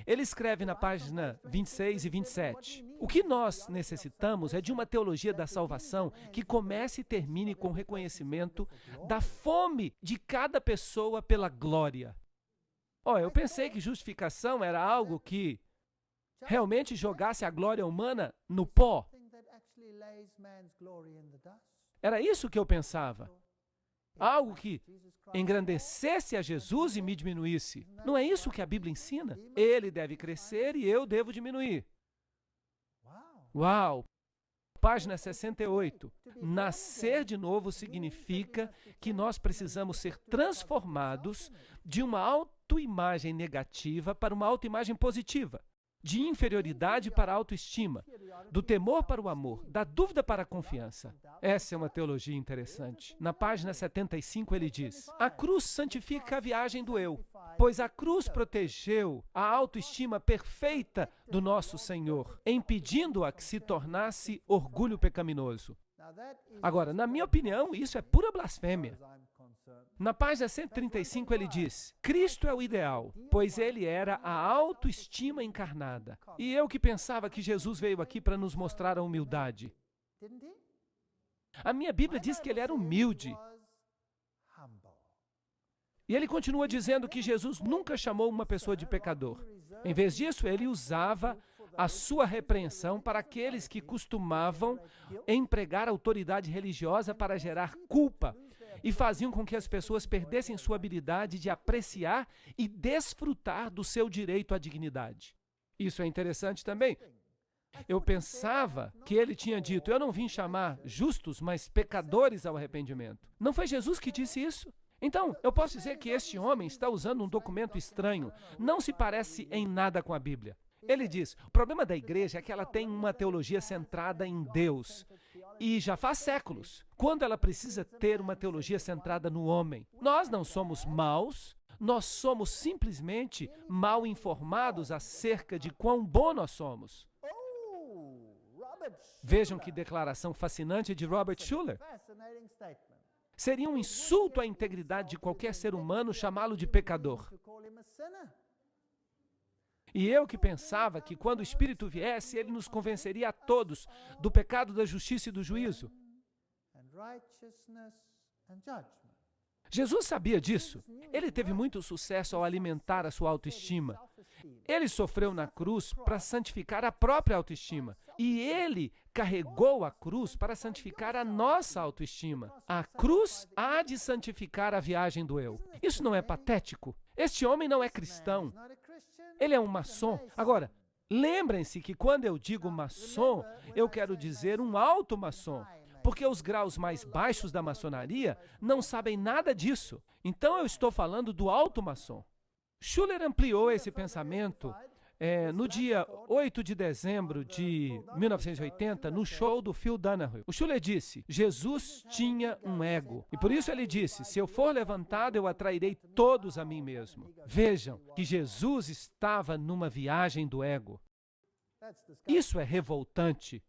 Ele escreve na página 26 e 27, o que nós necessitamos é de uma teologia da salvação que comece e termine com o reconhecimento da fome de cada pessoa pela glória. Eu pensei que justificação era algo que realmente jogasse a glória humana no pó. Era isso que eu pensava. Algo que engrandecesse a Jesus e me diminuísse. Não é isso que a Bíblia ensina? Ele deve crescer e eu devo diminuir. Uau! Página 68. Nascer de novo significa que nós precisamos ser transformados de uma autoimagem negativa para uma autoimagem positiva, de inferioridade para a autoestima, do temor para o amor, da dúvida para a confiança. Essa é uma teologia interessante. Na página 75 ele diz: a cruz santifica a viagem do eu, pois a cruz protegeu a autoestima perfeita do nosso Senhor, impedindo-a que se tornasse orgulho pecaminoso. Agora, na minha opinião, isso é pura blasfêmia. Na página 135 ele diz: Cristo é o ideal, pois ele era a autoestima encarnada. E eu que pensava que Jesus veio aqui para nos mostrar a humildade. A minha Bíblia diz que ele era humilde. E ele continua dizendo que Jesus nunca chamou uma pessoa de pecador. Em vez disso, ele usava a sua repreensão para aqueles que costumavam empregar autoridade religiosa para gerar culpa e faziam com que as pessoas perdessem sua habilidade de apreciar e desfrutar do seu direito à dignidade. Isso é interessante também. Eu pensava que ele tinha dito: eu não vim chamar justos, mas pecadores ao arrependimento. Não foi Jesus que disse isso? Então, eu posso dizer que este homem está usando um documento estranho, não se parece em nada com a Bíblia. Ele diz: o problema da igreja é que ela tem uma teologia centrada em Deus, e já faz séculos, quando ela precisa ter uma teologia centrada no homem. Nós não somos maus, nós somos simplesmente mal informados acerca de quão bom nós somos. Vejam que declaração fascinante de Robert Schuller. Seria um insulto à integridade de qualquer ser humano chamá-lo de pecador. E eu que pensava que quando o Espírito viesse, ele nos convenceria a todos do pecado, da justiça e do juízo. Jesus sabia disso. Ele teve muito sucesso ao alimentar a sua autoestima. Ele sofreu na cruz para santificar a própria autoestima. E ele carregou a cruz para santificar a nossa autoestima. A cruz há de santificar a viagem do eu. Isso não é patético? Este homem não é cristão. Ele é um maçom. Agora, lembrem-se que quando eu digo maçom, eu quero dizer um alto maçom. Porque os graus mais baixos da maçonaria não sabem nada disso. Então eu estou falando do alto maçom. Schuller ampliou esse pensamento no dia 8 de dezembro de 1980, no show do Phil Donahue. O Schuller disse: Jesus tinha um ego. E por isso ele disse: se eu for levantado, eu atrairei todos a mim mesmo. Vejam que Jesus estava numa viagem do ego. Isso é revoltante.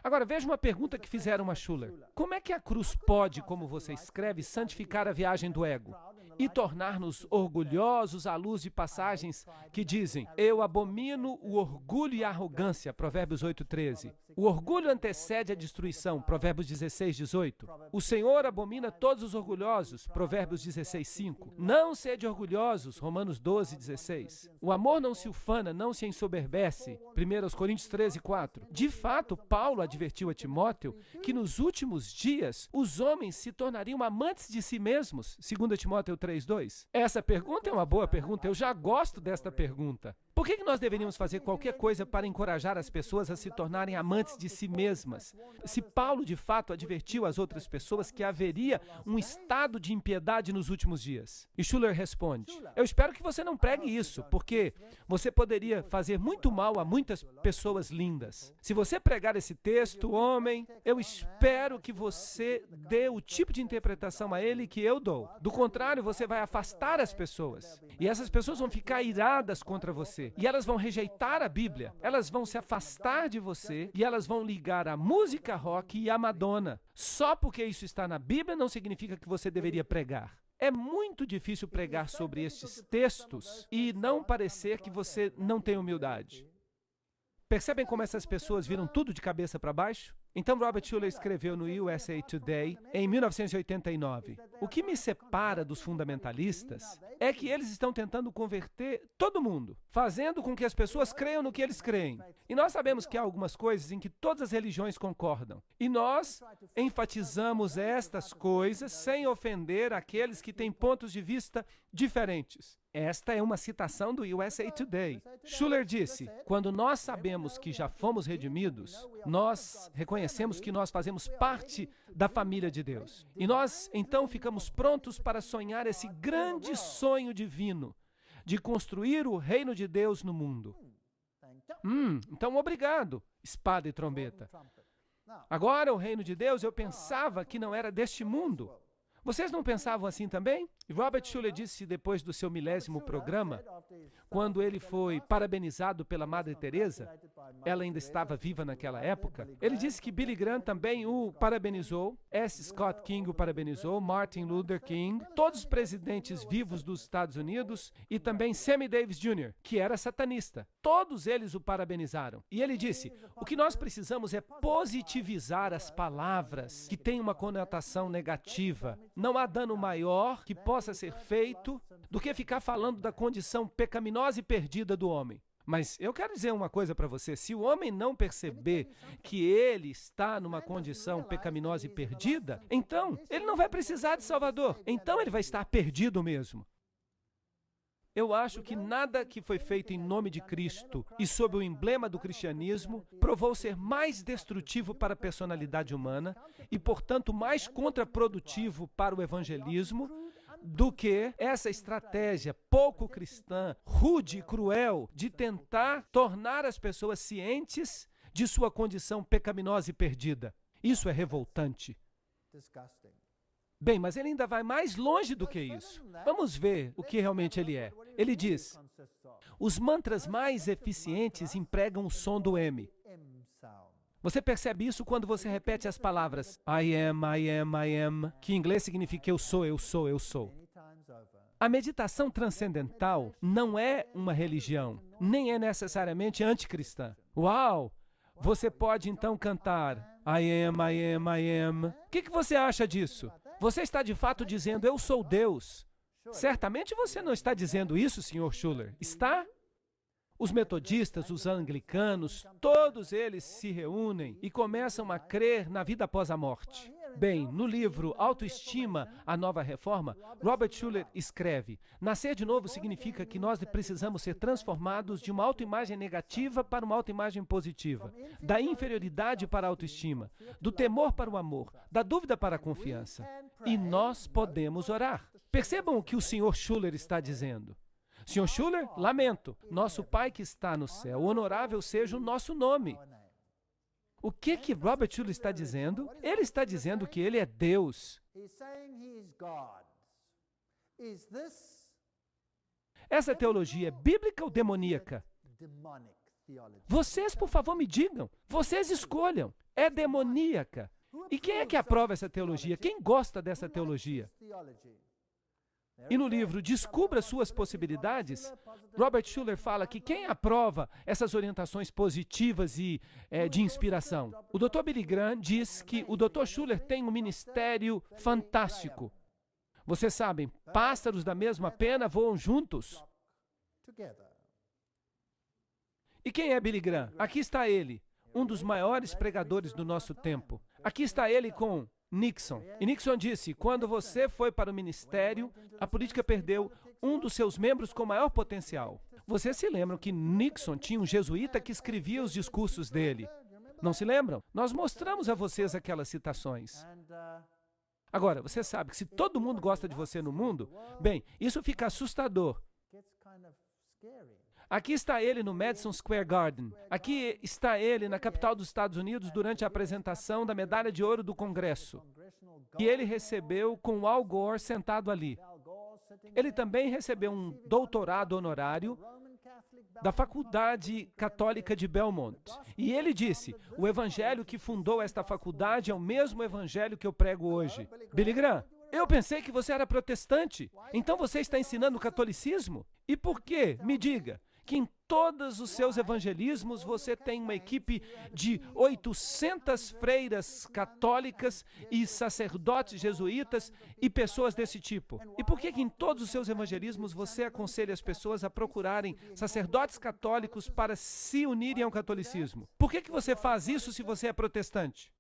Agora, veja uma pergunta que fizeram a Schuller. Como é que a cruz pode, como você escreve, santificar a viagem do ego? e tornar-nos orgulhosos à luz de passagens que dizem: eu abomino o orgulho e a arrogância, Provérbios 8:13. O orgulho antecede a destruição, Provérbios 16:18. O Senhor abomina todos os orgulhosos, Provérbios 16:5. Não sede orgulhosos, Romanos 12:16. O amor não se ufana, não se ensoberbece, 1 Coríntios 13:4. De fato, Paulo advertiu a Timóteo que nos últimos dias os homens se tornariam amantes de si mesmos, 2 Timóteo 3:2. Essa pergunta é uma boa pergunta, eu já gosto desta pergunta. Por que nós deveríamos fazer qualquer coisa para encorajar as pessoas a se tornarem amantes de si mesmas? Se Paulo, de fato, advertiu as outras pessoas que haveria um estado de impiedade nos últimos dias. E Schuller responde: eu espero que você não pregue isso, porque você poderia fazer muito mal a muitas pessoas lindas. Se você pregar esse texto, homem, eu espero que você dê o tipo de interpretação a ele que eu dou. Do contrário, você vai afastar as pessoas. E essas pessoas vão ficar iradas contra você. E elas vão rejeitar a Bíblia, elas vão se afastar de você e elas vão ligar a música rock e a Madonna. Só porque isso está na Bíblia não significa que você deveria pregar. É muito difícil pregar sobre estes textos e não parecer que você não tem humildade. Percebem como essas pessoas viram tudo de cabeça para baixo? Então Robert Schuller escreveu no USA Today, em 1989, o que me separa dos fundamentalistas é que eles estão tentando converter todo mundo, fazendo com que as pessoas creiam no que eles creem. E nós sabemos que há algumas coisas em que todas as religiões concordam. E nós enfatizamos estas coisas sem ofender aqueles que têm pontos de vista diferentes. Esta é uma citação do USA Today. Schuller disse: quando nós sabemos que já fomos redimidos, nós reconhecemos que nós fazemos parte da família de Deus. E nós, então, ficamos prontos para sonhar esse grande sonho divino de construir o reino de Deus no mundo. Então, obrigado, espada e trombeta. Agora, o reino de Deus, eu pensava que não era deste mundo. Vocês não pensavam assim também? E Robert Schuller disse depois do seu 1000º programa, quando ele foi parabenizado pela Madre Teresa, ela ainda estava viva naquela época, ele disse que Billy Graham também o parabenizou, S. Scott King o parabenizou, Martin Luther King, todos os presidentes vivos dos Estados Unidos e também Sammy Davis Jr., que era satanista. Todos eles o parabenizaram. E ele disse: o que nós precisamos é positivizar as palavras que têm uma conotação negativa. Não há dano maior que possa ser feito do que ficar falando da condição pecaminosa e perdida do homem. Mas eu quero dizer uma coisa para você: se o homem não perceber que ele está numa condição pecaminosa e perdida, então ele não vai precisar de Salvador. Então ele vai estar perdido mesmo. Eu acho que nada que foi feito em nome de Cristo e sob o emblema do cristianismo provou ser mais destrutivo para a personalidade humana e, portanto, mais contraprodutivo para o evangelismo do que essa estratégia pouco cristã, rude e cruel de tentar tornar as pessoas cientes de sua condição pecaminosa e perdida. Isso é revoltante. Bem, mas ele ainda vai mais longe do que isso. Vamos ver o que realmente ele é. Ele diz: os mantras mais eficientes empregam o som do M. Você percebe isso quando você repete as palavras I am, que em inglês significa eu sou, eu sou, eu sou. A meditação transcendental não é uma religião, nem é necessariamente anticristã. Uau! Você pode então cantar I am. O que você acha disso? Você está de fato dizendo eu sou Deus. Certamente você não está dizendo isso, Sr. Schuller. Está? Os metodistas, os anglicanos, todos eles se reúnem e começam a crer na vida após a morte. Bem, no livro Autoestima, a Nova Reforma, Robert Schuller escreve: nascer de novo significa que nós precisamos ser transformados de uma autoimagem negativa para uma autoimagem positiva, da inferioridade para a autoestima, do temor para o amor, da dúvida para a confiança. E nós podemos orar. Percebam o que o Sr. Schuller está dizendo. Sr. Schuller, lamento, nosso Pai que está no céu, honorável seja o nosso nome. O que Robert Schuller está dizendo? Ele está dizendo que ele é Deus. Essa teologia é bíblica ou demoníaca? Vocês, por favor, me digam. Vocês escolham. É demoníaca. E quem é que aprova essa teologia? Quem gosta dessa teologia? E no livro Descubra Suas Possibilidades, Robert Schuller fala que quem aprova essas orientações positivas e de inspiração? O Dr. Billy Graham diz que o Dr. Schuller tem um ministério fantástico. Vocês sabem, pássaros da mesma pena voam juntos. E quem é Billy Graham? Aqui está ele, um dos maiores pregadores do nosso tempo. Aqui está ele com Nixon. E Nixon disse, quando você foi para o ministério, a política perdeu um dos seus membros com maior potencial. Vocês se lembram que Nixon tinha um jesuíta que escrevia os discursos dele? Não se lembram? Nós mostramos a vocês aquelas citações. Agora, você sabe que se todo mundo gosta de você no mundo, bem, isso fica assustador. Aqui está ele no Madison Square Garden. Aqui está ele na capital dos Estados Unidos durante a apresentação da Medalha de Ouro do Congresso. E ele recebeu com Al Gore sentado ali. Ele também recebeu um doutorado honorário da Faculdade Católica de Belmont. E ele disse, o evangelho que fundou esta faculdade é o mesmo evangelho que eu prego hoje. Billy Graham, eu pensei que você era protestante. Então você está ensinando o catolicismo? E por quê? Me diga. Que em todos os seus evangelismos você tem uma equipe de 800 freiras católicas e sacerdotes jesuítas e pessoas desse tipo. E por que em todos os seus evangelismos você aconselha as pessoas a procurarem sacerdotes católicos para se unirem ao catolicismo? Por que você faz isso se você é protestante?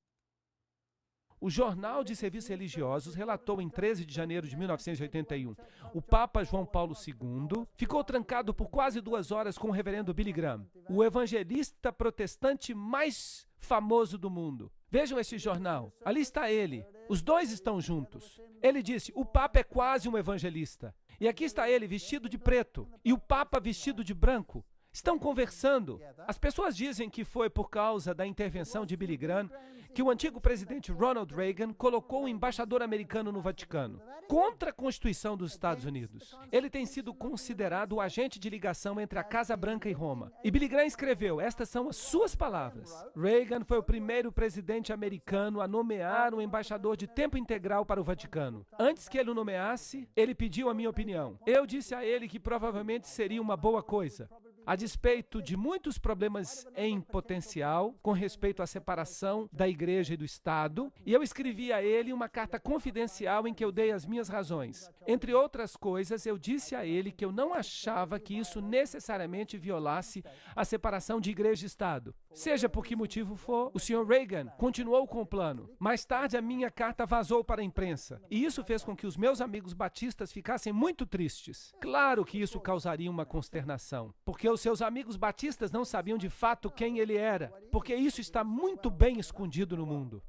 O Jornal de Serviços Religiosos relatou em 13 de janeiro de 1981, o Papa João Paulo II ficou trancado por quase 2 horas com o reverendo Billy Graham, o evangelista protestante mais famoso do mundo. Vejam este jornal, ali está ele, os dois estão juntos. Ele disse, o Papa é quase um evangelista. E aqui está ele vestido de preto, e o Papa vestido de branco. Estão conversando. As pessoas dizem que foi por causa da intervenção de Billy Graham que o antigo presidente Ronald Reagan colocou um embaixador americano no Vaticano, contra a Constituição dos Estados Unidos. Ele tem sido considerado o agente de ligação entre a Casa Branca e Roma. E Billy Graham escreveu, estas são as suas palavras. Reagan foi o primeiro presidente americano a nomear um embaixador de tempo integral para o Vaticano. Antes que ele o nomeasse, ele pediu a minha opinião. Eu disse a ele que provavelmente seria uma boa coisa. A despeito de muitos problemas em potencial com respeito à separação da igreja e do Estado, e eu escrevi a ele uma carta confidencial em que eu dei as minhas razões. Entre outras coisas, eu disse a ele que eu não achava que isso necessariamente violasse a separação de igreja e Estado. Seja por que motivo for, o Sr. Reagan continuou com o plano. Mais tarde, a minha carta vazou para a imprensa, e isso fez com que os meus amigos batistas ficassem muito tristes. Claro que isso causaria uma consternação, porque os seus amigos batistas não sabiam de fato quem ele era, porque isso está muito bem escondido no mundo.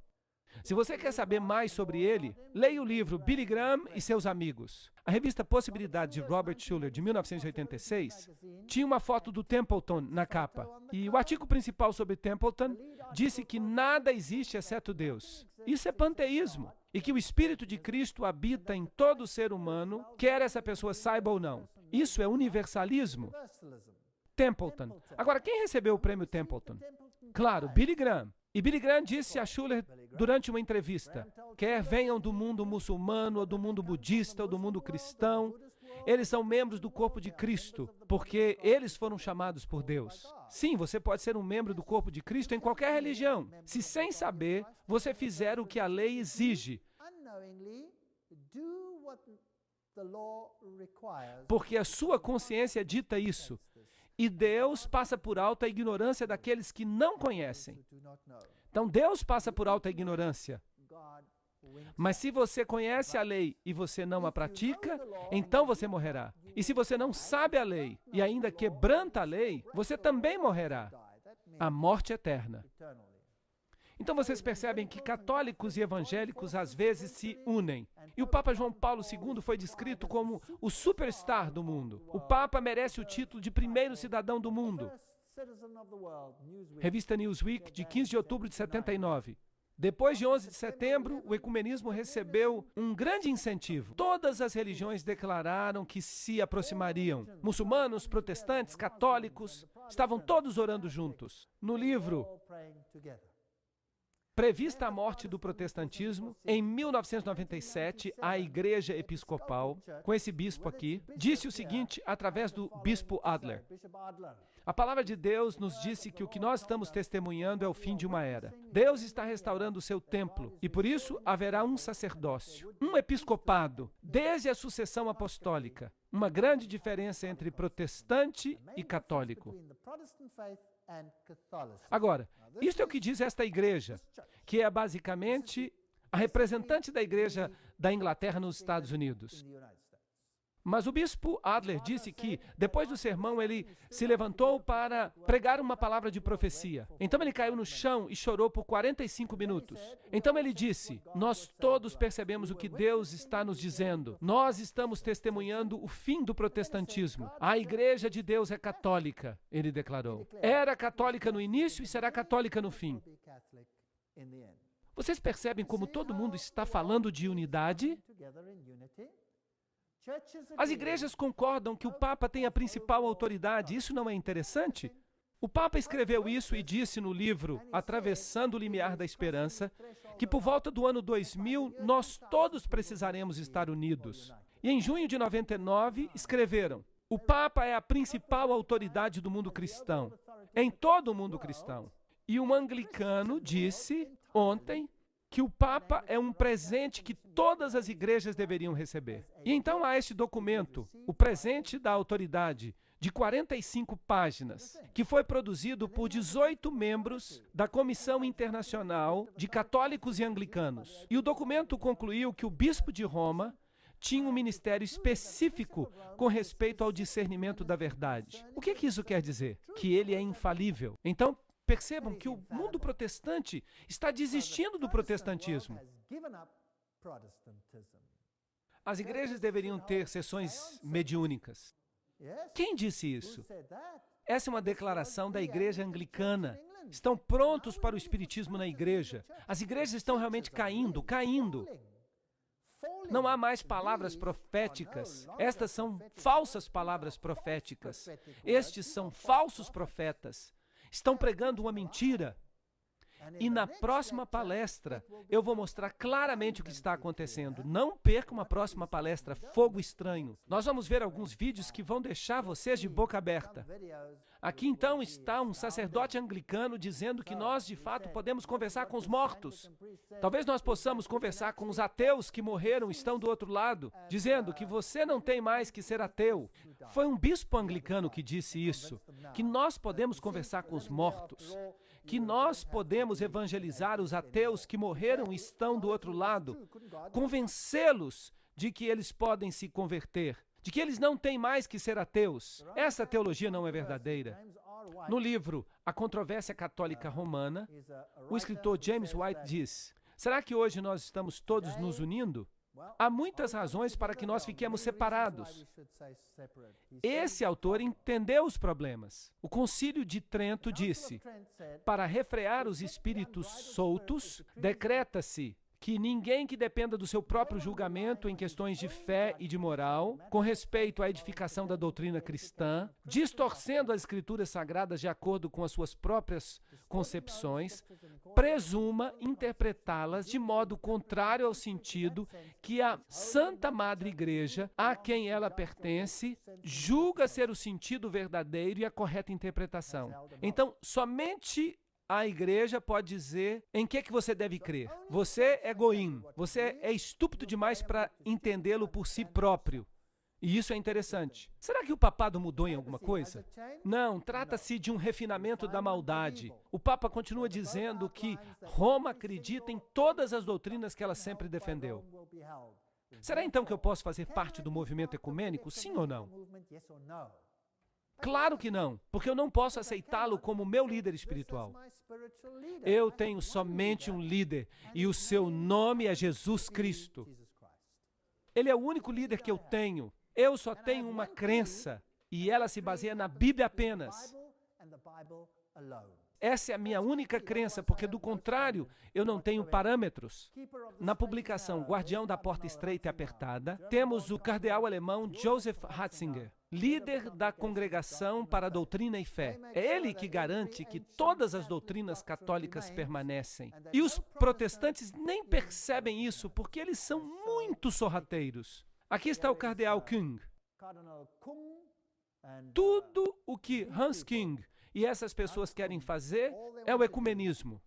Se você quer saber mais sobre ele, leia o livro Billy Graham e seus amigos. A revista Possibilidade de Robert Schuller, de 1986, tinha uma foto do Templeton na capa. E o artigo principal sobre Templeton disse que nada existe exceto Deus. Isso é panteísmo. E que o Espírito de Cristo habita em todo ser humano, quer essa pessoa saiba ou não. Isso é universalismo. Templeton. Agora, quem recebeu o prêmio Templeton? Claro, Billy Graham. E Billy Graham disse a Schuller durante uma entrevista, quer venham do mundo muçulmano, ou do mundo budista, ou do mundo cristão, eles são membros do corpo de Cristo, porque eles foram chamados por Deus. Sim, você pode ser um membro do corpo de Cristo em qualquer religião, se sem saber você fizer o que a lei exige, porque a sua consciência dita isso. E Deus passa por alto a ignorância daqueles que não conhecem. Então, Deus passa por alto a ignorância. Mas se você conhece a lei e você não a pratica, então você morrerá. E se você não sabe a lei e ainda quebranta a lei, você também morrerá. A morte eterna. Então vocês percebem que católicos e evangélicos às vezes se unem. E o Papa João Paulo II foi descrito como o superstar do mundo. O Papa merece o título de primeiro cidadão do mundo. Revista Newsweek, de 15 de outubro de 79. Depois de 11 de setembro, o ecumenismo recebeu um grande incentivo. Todas as religiões declararam que se aproximariam. Muçulmanos, protestantes, católicos, estavam todos orando juntos. No livro prevista a morte do protestantismo, em 1997, a Igreja Episcopal, com esse bispo aqui, disse o seguinte através do bispo Adler. A palavra de Deus nos disse que o que nós estamos testemunhando é o fim de uma era. Deus está restaurando o seu templo e, por isso, haverá um sacerdócio, um episcopado, desde a sucessão apostólica. Uma grande diferença entre protestante e católico. Agora, isto é o que diz esta igreja, que é basicamente a representante da igreja da Inglaterra nos Estados Unidos. Mas o bispo Adler disse que, depois do sermão, ele se levantou para pregar uma palavra de profecia. Então ele caiu no chão e chorou por 45 minutos. Então ele disse, nós todos percebemos o que Deus está nos dizendo. Nós estamos testemunhando o fim do protestantismo. A igreja de Deus é católica, ele declarou. Era católica no início e será católica no fim. Vocês percebem como todo mundo está falando de unidade? As igrejas concordam que o Papa tem a principal autoridade. Isso não é interessante? O Papa escreveu isso e disse no livro Atravessando o Limiar da Esperança que por volta do ano 2000 nós todos precisaremos estar unidos. E em junho de 99 escreveram: o Papa é a principal autoridade do mundo cristão, em todo o mundo cristão. E um anglicano disse ontem que o Papa é um presente que todas as igrejas deveriam receber. E então há este documento, o presente da autoridade, de 45 páginas, que foi produzido por 18 membros da Comissão Internacional de Católicos e Anglicanos. E o documento concluiu que o bispo de Roma tinha um ministério específico com respeito ao discernimento da verdade. O que isso quer dizer? Que ele é infalível. Então, percebam que o mundo protestante está desistindo do protestantismo. As igrejas deveriam ter sessões mediúnicas. Quem disse isso? Essa é uma declaração da igreja anglicana. Estão prontos para o espiritismo na igreja. As igrejas estão realmente caindo. Não há mais palavras proféticas. Estas são falsas palavras proféticas. Estes são falsos profetas. Estão pregando uma mentira. E na próxima palestra, eu vou mostrar claramente o que está acontecendo. Não perca uma próxima palestra, Fogo Estranho. Nós vamos ver alguns vídeos que vão deixar vocês de boca aberta. Aqui então está um sacerdote anglicano dizendo que nós, de fato, podemos conversar com os mortos. Talvez nós possamos conversar com os ateus que morreram e estão do outro lado, dizendo que você não tem mais que ser ateu. Foi um bispo anglicano que disse isso, que nós podemos conversar com os mortos, que nós podemos evangelizar os ateus que morreram e estão do outro lado, convencê-los de que eles podem se converter, de que eles não têm mais que ser ateus. Essa teologia não é verdadeira. No livro A Controvérsia Católica Romana, o escritor James White diz: será que hoje nós estamos todos nos unindo? Há muitas razões para que nós fiquemos separados. Esse autor entendeu os problemas. O Concílio de Trento disse: para refrear os espíritos soltos, decreta-se que ninguém que dependa do seu próprio julgamento em questões de fé e de moral, com respeito à edificação da doutrina cristã, distorcendo as escrituras sagradas de acordo com as suas próprias concepções, presuma interpretá-las de modo contrário ao sentido que a Santa Madre Igreja, a quem ela pertence, julga ser o sentido verdadeiro e a correta interpretação. Então, somente a igreja pode dizer em que você deve crer. Você é goim, você é estúpido demais para entendê-lo por si próprio. E isso é interessante. Será que o papado mudou em alguma coisa? Não, trata-se de um refinamento da maldade. O Papa continua dizendo que Roma acredita em todas as doutrinas que ela sempre defendeu. Será então que eu posso fazer parte do movimento ecumênico? Sim ou não? Claro que não, porque eu não posso aceitá-lo como meu líder espiritual. Eu tenho somente um líder e o seu nome é Jesus Cristo. Ele é o único líder que eu tenho. Eu só tenho uma crença e ela se baseia na Bíblia apenas. Essa é a minha única crença, porque do contrário, eu não tenho parâmetros. Na publicação Guardião da Porta Estreita e Apertada, temos o cardeal alemão Joseph Ratzinger. líder da Congregação para a Doutrina e Fé. É ele que garante que todas as doutrinas católicas permanecem. E os protestantes nem percebem isso, porque eles são muito sorrateiros. Aqui está o cardeal Kung. Tudo o que Hans Küng e essas pessoas querem fazer é o ecumenismo.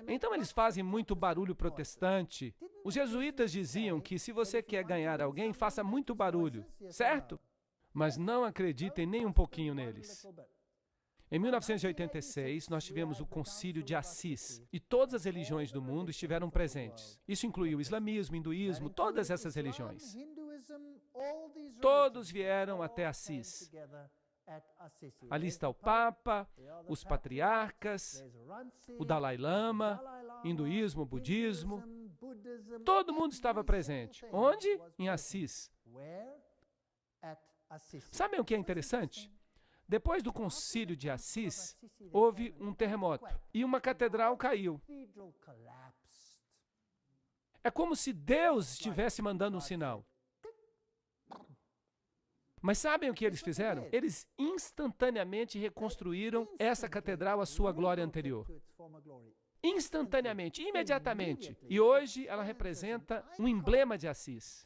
Então eles fazem muito barulho protestante. Os jesuítas diziam que se você quer ganhar alguém, faça muito barulho, certo? Mas não acreditem nem um pouquinho neles. Em 1986, nós tivemos o Concílio de Assis e todas as religiões do mundo estiveram presentes. Isso incluiu o islamismo, hinduísmo, todas essas religiões. Todos vieram até Assis. Ali está o Papa, os patriarcas, o Dalai Lama, hinduísmo, budismo. Todo mundo estava presente. Onde? Em Assis. Sabem o que é interessante? Depois do concílio de Assis, houve um terremoto e uma catedral caiu. É como se Deus estivesse mandando um sinal. Mas sabem o que eles fizeram? Eles instantaneamente reconstruíram essa catedral à sua glória anterior. Instantaneamente, imediatamente. E hoje ela representa um emblema de Assis.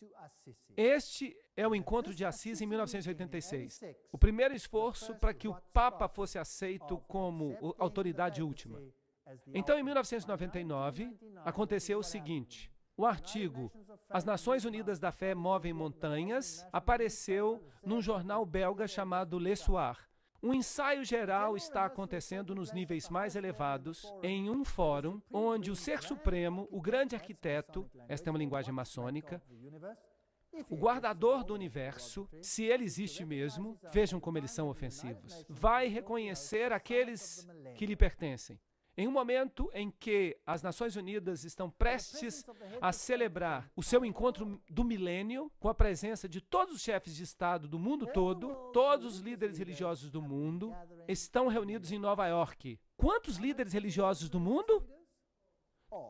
Este é o encontro de Assis em 1986. O primeiro esforço para que o Papa fosse aceito como autoridade última. Então, em 1999, aconteceu o seguinte. O artigo As Nações Unidas da Fé Movem Montanhas apareceu num jornal belga chamado Le Soir. Um ensaio geral está acontecendo nos níveis mais elevados, em um fórum onde o Ser Supremo, o grande arquiteto, esta é uma linguagem maçônica, o guardador do universo, se ele existe mesmo, vejam como eles são ofensivos, vai reconhecer aqueles que lhe pertencem. Em um momento em que as Nações Unidas estão prestes a celebrar o seu encontro do milênio, com a presença de todos os chefes de Estado do mundo todo, todos os líderes religiosos do mundo, estão reunidos em Nova York. Quantos líderes religiosos do mundo?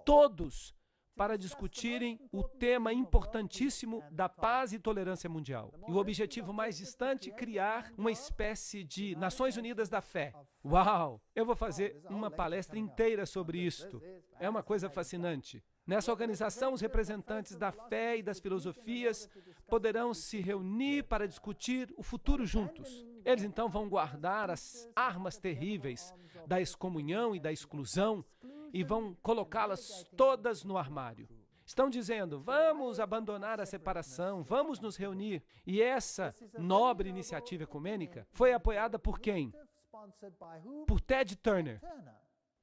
Todos, para discutirem o tema importantíssimo da paz e tolerância mundial. E o objetivo mais distante, criar uma espécie de Nações Unidas da Fé. Uau! Eu vou fazer uma palestra inteira sobre isto. É uma coisa fascinante. Nessa organização, os representantes da fé e das filosofias poderão se reunir para discutir o futuro juntos. Eles então vão guardar as armas terríveis da excomunhão e da exclusão e vão colocá-las todas no armário. Estão dizendo, vamos abandonar a separação, vamos nos reunir. E essa nobre iniciativa ecumênica foi apoiada por quem? Por Ted Turner,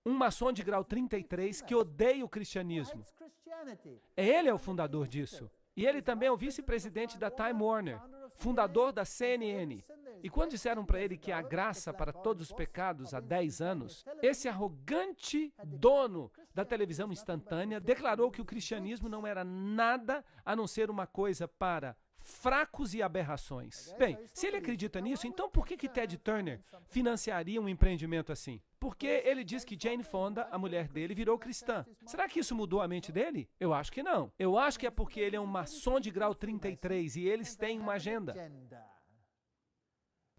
um maçom de grau 33 que odeia o cristianismo. Ele é o fundador disso. E ele também é o vice-presidente da Time Warner, fundador da CNN. E quando disseram para ele que há graça para todos os pecados há 10 anos, esse arrogante dono da televisão instantânea declarou que o cristianismo não era nada a não ser uma coisa para fracos e aberrações. Bem, se ele acredita nisso, então por que Ted Turner financiaria um empreendimento assim? Porque ele diz que Jane Fonda, a mulher dele, virou cristã. Será que isso mudou a mente dele? Eu acho que não. Eu acho que é porque ele é um maçom de grau 33 e eles têm uma agenda.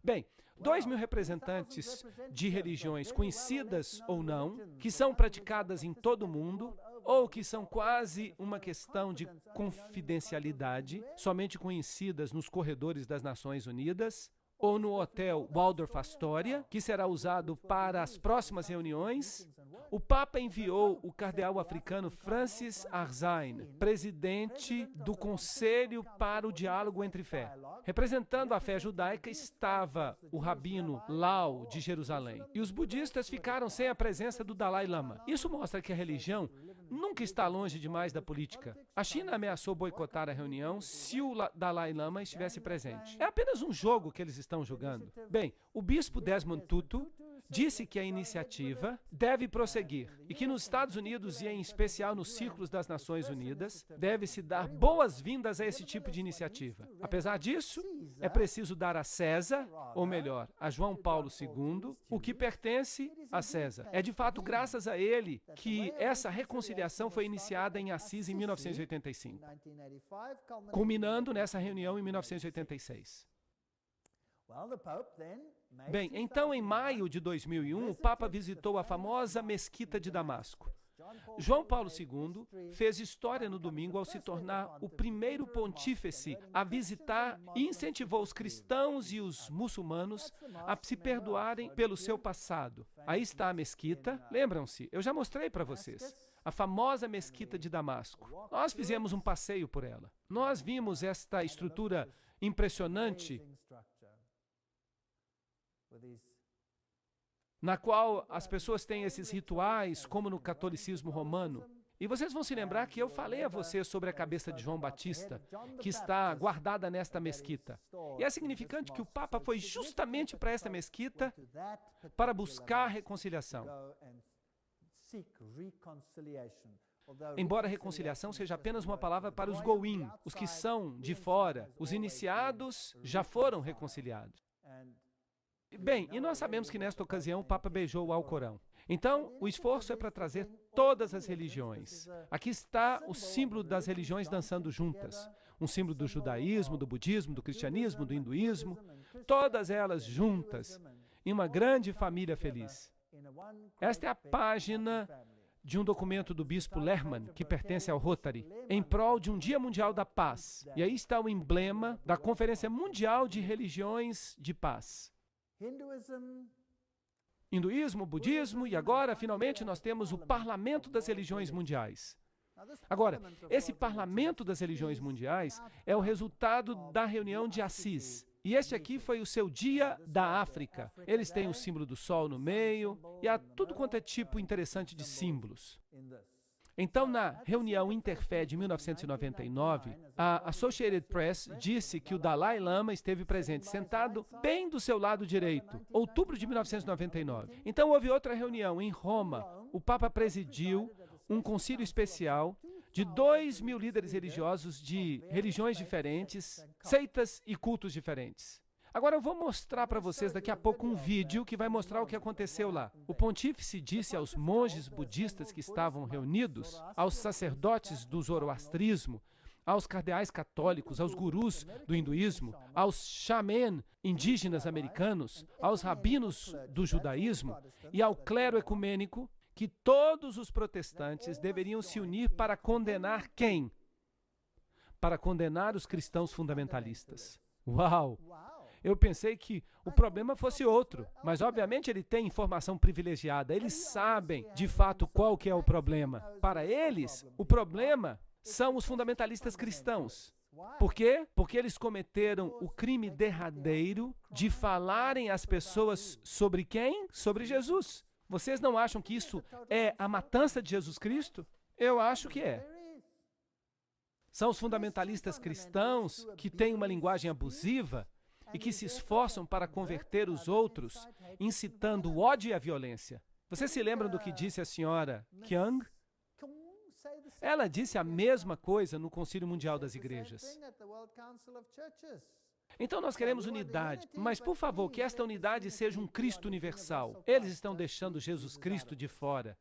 Bem, 2.000 representantes de religiões conhecidas ou não, que são praticadas em todo o mundo, ou que são quase uma questão de confidencialidade, somente conhecidas nos corredores das Nações Unidas, ou no hotel Waldorf Astoria, que será usado para as próximas reuniões. O Papa enviou o cardeal africano Francis Arzain, presidente do Conselho para o Diálogo entre Fé. Representando a fé judaica estava o rabino Lau, de Jerusalém. E os budistas ficaram sem a presença do Dalai Lama. Isso mostra que a religião nunca está longe demais da política. A China ameaçou boicotar a reunião se o Dalai Lama estivesse presente. É apenas um jogo que eles estão jogando. Bem, o bispo Desmond Tutu disse que a iniciativa deve prosseguir e que nos Estados Unidos, e em especial nos círculos das Nações Unidas, deve-se dar boas-vindas a esse tipo de iniciativa. Apesar disso, é preciso dar a César, ou melhor, a João Paulo II, o que pertence a César. É de fato graças a ele que essa reconciliação foi iniciada em Assis em 1985, culminando nessa reunião em 1986. Bem, então em maio de 2001, o Papa visitou a famosa Mesquita de Damasco. João Paulo II fez história no domingo ao se tornar o primeiro pontífice a visitar e incentivou os cristãos e os muçulmanos a se perdoarem pelo seu passado. Aí está a mesquita, lembram-se, eu já mostrei para vocês, a famosa Mesquita de Damasco. Nós fizemos um passeio por ela. Nós vimos esta estrutura impressionante na qual as pessoas têm esses rituais, como no catolicismo romano. E vocês vão se lembrar que eu falei a vocês sobre a cabeça de João Batista, que está guardada nesta mesquita. E é significante que o Papa foi justamente para esta mesquita para buscar reconciliação. Embora reconciliação seja apenas uma palavra para os goim, os que são de fora, os iniciados já foram reconciliados. Bem, e nós sabemos que nesta ocasião o Papa beijou o Alcorão. Então, o esforço é para trazer todas as religiões. Aqui está o símbolo das religiões dançando juntas. Um símbolo do judaísmo, do budismo, do cristianismo, do hinduísmo. Todas elas juntas, em uma grande família feliz. Esta é a página de um documento do bispo Lerman, que pertence ao Rotary, em prol de um Dia Mundial da Paz. E aí está o emblema da Conferência Mundial de Religiões de Paz. Hinduísmo, budismo e agora, finalmente, nós temos o Parlamento das Religiões Mundiais. Agora, esse Parlamento das Religiões Mundiais é o resultado da reunião de Assis. E este aqui foi o seu Dia da África. Eles têm o símbolo do sol no meio e há tudo quanto é tipo interessante de símbolos. Então, na reunião Interfé de 1999, a Associated Press disse que o Dalai Lama esteve presente, sentado bem do seu lado direito, outubro de 1999. Então, houve outra reunião em Roma. O Papa presidiu um concílio especial de 2.000 líderes religiosos de religiões diferentes, seitas e cultos diferentes. Agora eu vou mostrar para vocês daqui a pouco um vídeo que vai mostrar o que aconteceu lá. O pontífice disse aos monges budistas que estavam reunidos, aos sacerdotes do zoroastrismo, aos cardeais católicos, aos gurus do hinduísmo, aos xamã indígenas americanos, aos rabinos do judaísmo e ao clero ecumênico que todos os protestantes deveriam se unir para condenar quem? Para condenar os cristãos fundamentalistas. Uau! Eu pensei que o problema fosse outro, mas obviamente ele tem informação privilegiada, eles sabem de fato qual que é o problema. Para eles, o problema são os fundamentalistas cristãos. Por quê? Porque eles cometeram o crime derradeiro de falarem às pessoas sobre quem? Sobre Jesus. Vocês não acham que isso é a matança de Jesus Cristo? Eu acho que é. São os fundamentalistas cristãos que têm uma linguagem abusiva e que se esforçam para converter os outros, incitando o ódio e a violência. Vocês se lembram do que disse a senhora Kyung? Ela disse a mesma coisa no Concílio Mundial das Igrejas. Então nós queremos unidade, mas por favor, que esta unidade seja um Cristo universal. Eles estão deixando Jesus Cristo de fora.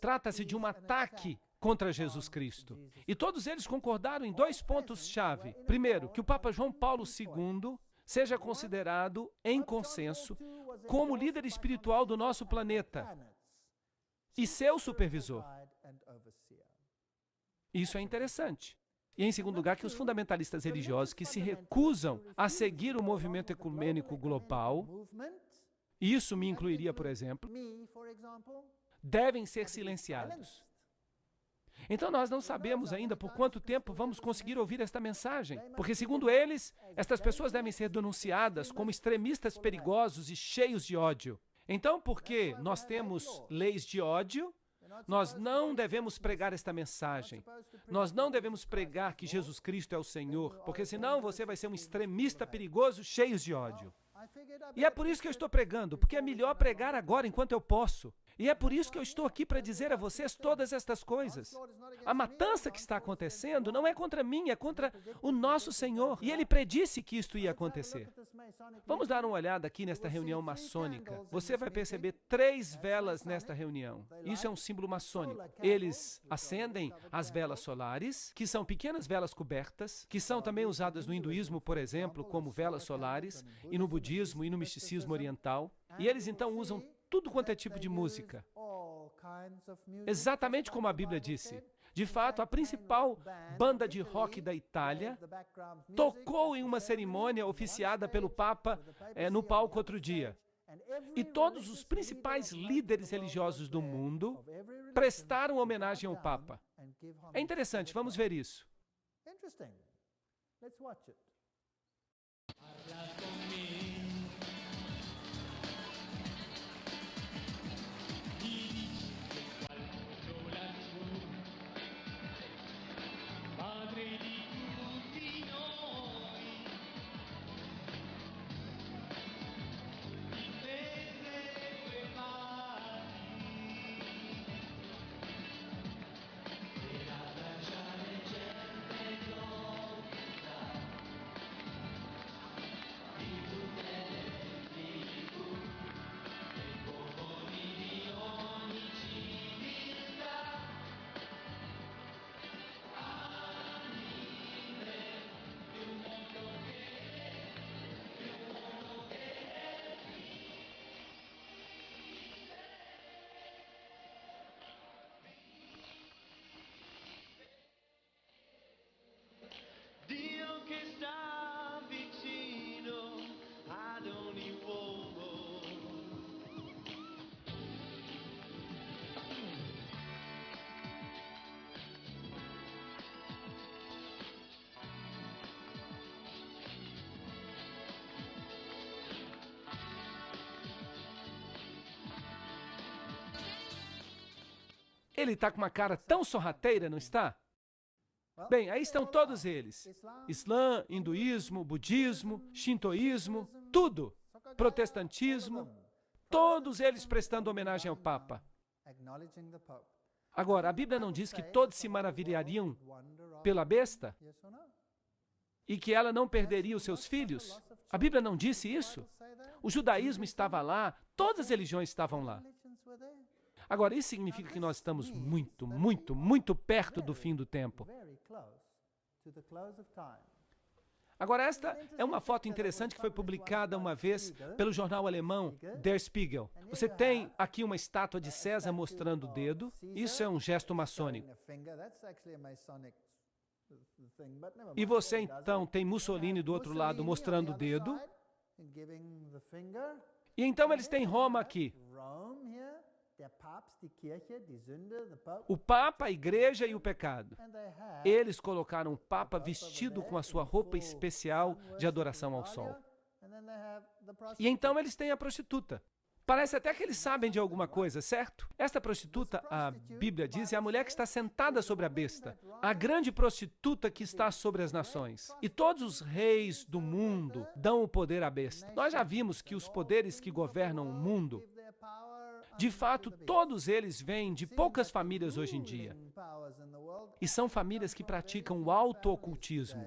Trata-se de um ataque contra Jesus Cristo. E todos eles concordaram em 2 pontos-chave. Primeiro, que o Papa João Paulo II seja considerado, em consenso, como líder espiritual do nosso planeta e seu supervisor. Isso é interessante. E, em segundo lugar, que os fundamentalistas religiosos que se recusam a seguir o movimento ecumênico global, e isso me incluiria, por exemplo, devem ser silenciados. Então, nós não sabemos ainda por quanto tempo vamos conseguir ouvir esta mensagem, porque, segundo eles, estas pessoas devem ser denunciadas como extremistas perigosos e cheios de ódio. Então, porque nós temos leis de ódio, nós não devemos pregar esta mensagem. Nós não devemos pregar que Jesus Cristo é o Senhor, porque senão você vai ser um extremista perigoso cheio de ódio. E é por isso que eu estou pregando, porque é melhor pregar agora enquanto eu posso. E é por isso que eu estou aqui para dizer a vocês todas estas coisas. A matança que está acontecendo não é contra mim, é contra o nosso Senhor. E Ele predisse que isto ia acontecer. Vamos dar uma olhada aqui nesta reunião maçônica. Você vai perceber 3 velas nesta reunião. Isso é um símbolo maçônico. Eles acendem as velas solares, que são pequenas velas cobertas, que são também usadas no hinduísmo, por exemplo, como velas solares, e no budismo e no misticismo oriental. E eles então usam tudo quanto é tipo de música. Exatamente como a Bíblia disse. De fato, a principal banda de rock da Itália tocou em uma cerimônia oficiada pelo Papa no palco outro dia. E todos os principais líderes religiosos do mundo prestaram homenagem ao Papa. É interessante, vamos ver isso. Dio che sta vicino ad ogni uomo. Ele está com uma cara tão sorrateira, não está? Bem, aí estão todos eles. Islã, hinduísmo, budismo, shintoísmo, tudo. Protestantismo, todos eles prestando homenagem ao Papa. Agora, a Bíblia não diz que todos se maravilhariam pela besta? E que ela não perderia os seus filhos? A Bíblia não disse isso? O judaísmo estava lá, todas as religiões estavam lá. Agora, isso significa que nós estamos muito, muito, muito perto do fim do tempo. Agora, esta é uma foto interessante que foi publicada uma vez pelo jornal alemão Der Spiegel. Você tem aqui uma estátua de César mostrando o dedo. Isso é um gesto maçônico. E você, então, tem Mussolini do outro lado mostrando o dedo. E então eles têm Roma aqui. O Papa, a Igreja e o pecado. Eles colocaram o Papa vestido com a sua roupa especial de adoração ao sol. E então eles têm a prostituta. Parece até que eles sabem de alguma coisa, certo? Esta prostituta, a Bíblia diz, é a mulher que está sentada sobre a besta. A grande prostituta que está sobre as nações. E todos os reis do mundo dão o poder à besta. Nós já vimos que os poderes que governam o mundo, de fato, todos eles vêm de poucas famílias hoje em dia. E são famílias que praticam o auto-ocultismo.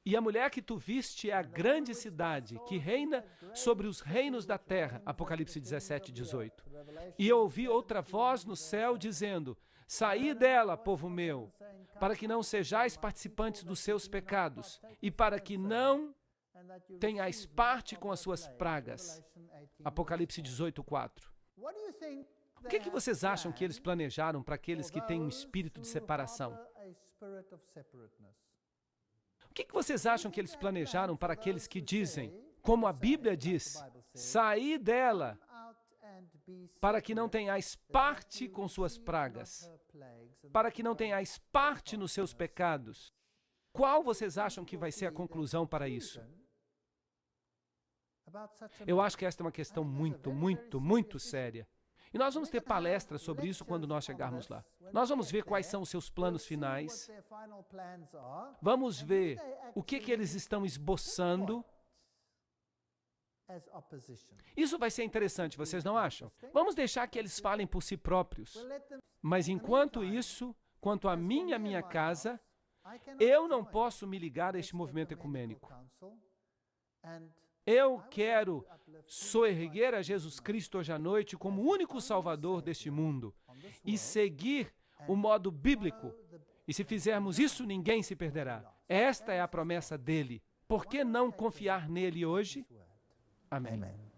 E a mulher que tu viste é a grande cidade que reina sobre os reinos da terra. Apocalipse 17, 18. E eu ouvi outra voz no céu dizendo: saí dela, povo meu, para que não sejais participantes dos seus pecados, e para que não tenhais parte com as suas pragas. Apocalipse 18, 4. O que vocês acham que eles planejaram para aqueles que têm um espírito de separação? O que vocês acham que eles planejaram para aqueles que dizem, como a Bíblia diz, saí dela, para que não tenhais parte com suas pragas, para que não tenhais parte nos seus pecados? Qual vocês acham que vai ser a conclusão para isso? Eu acho que esta é uma questão muito, muito, muito séria. E nós vamos ter palestras sobre isso quando nós chegarmos lá. Nós vamos ver quais são os seus planos finais. Vamos ver o que eles estão esboçando. Isso vai ser interessante, vocês não acham? Vamos deixar que eles falem por si próprios. Mas enquanto isso, quanto a mim e a minha casa, eu não posso me ligar a este movimento ecumênico. Eu quero soerguer a Jesus Cristo hoje à noite como o único Salvador deste mundo e seguir o modo bíblico. E se fizermos isso, ninguém se perderá. Esta é a promessa dele. Por que não confiar nele hoje? Amém.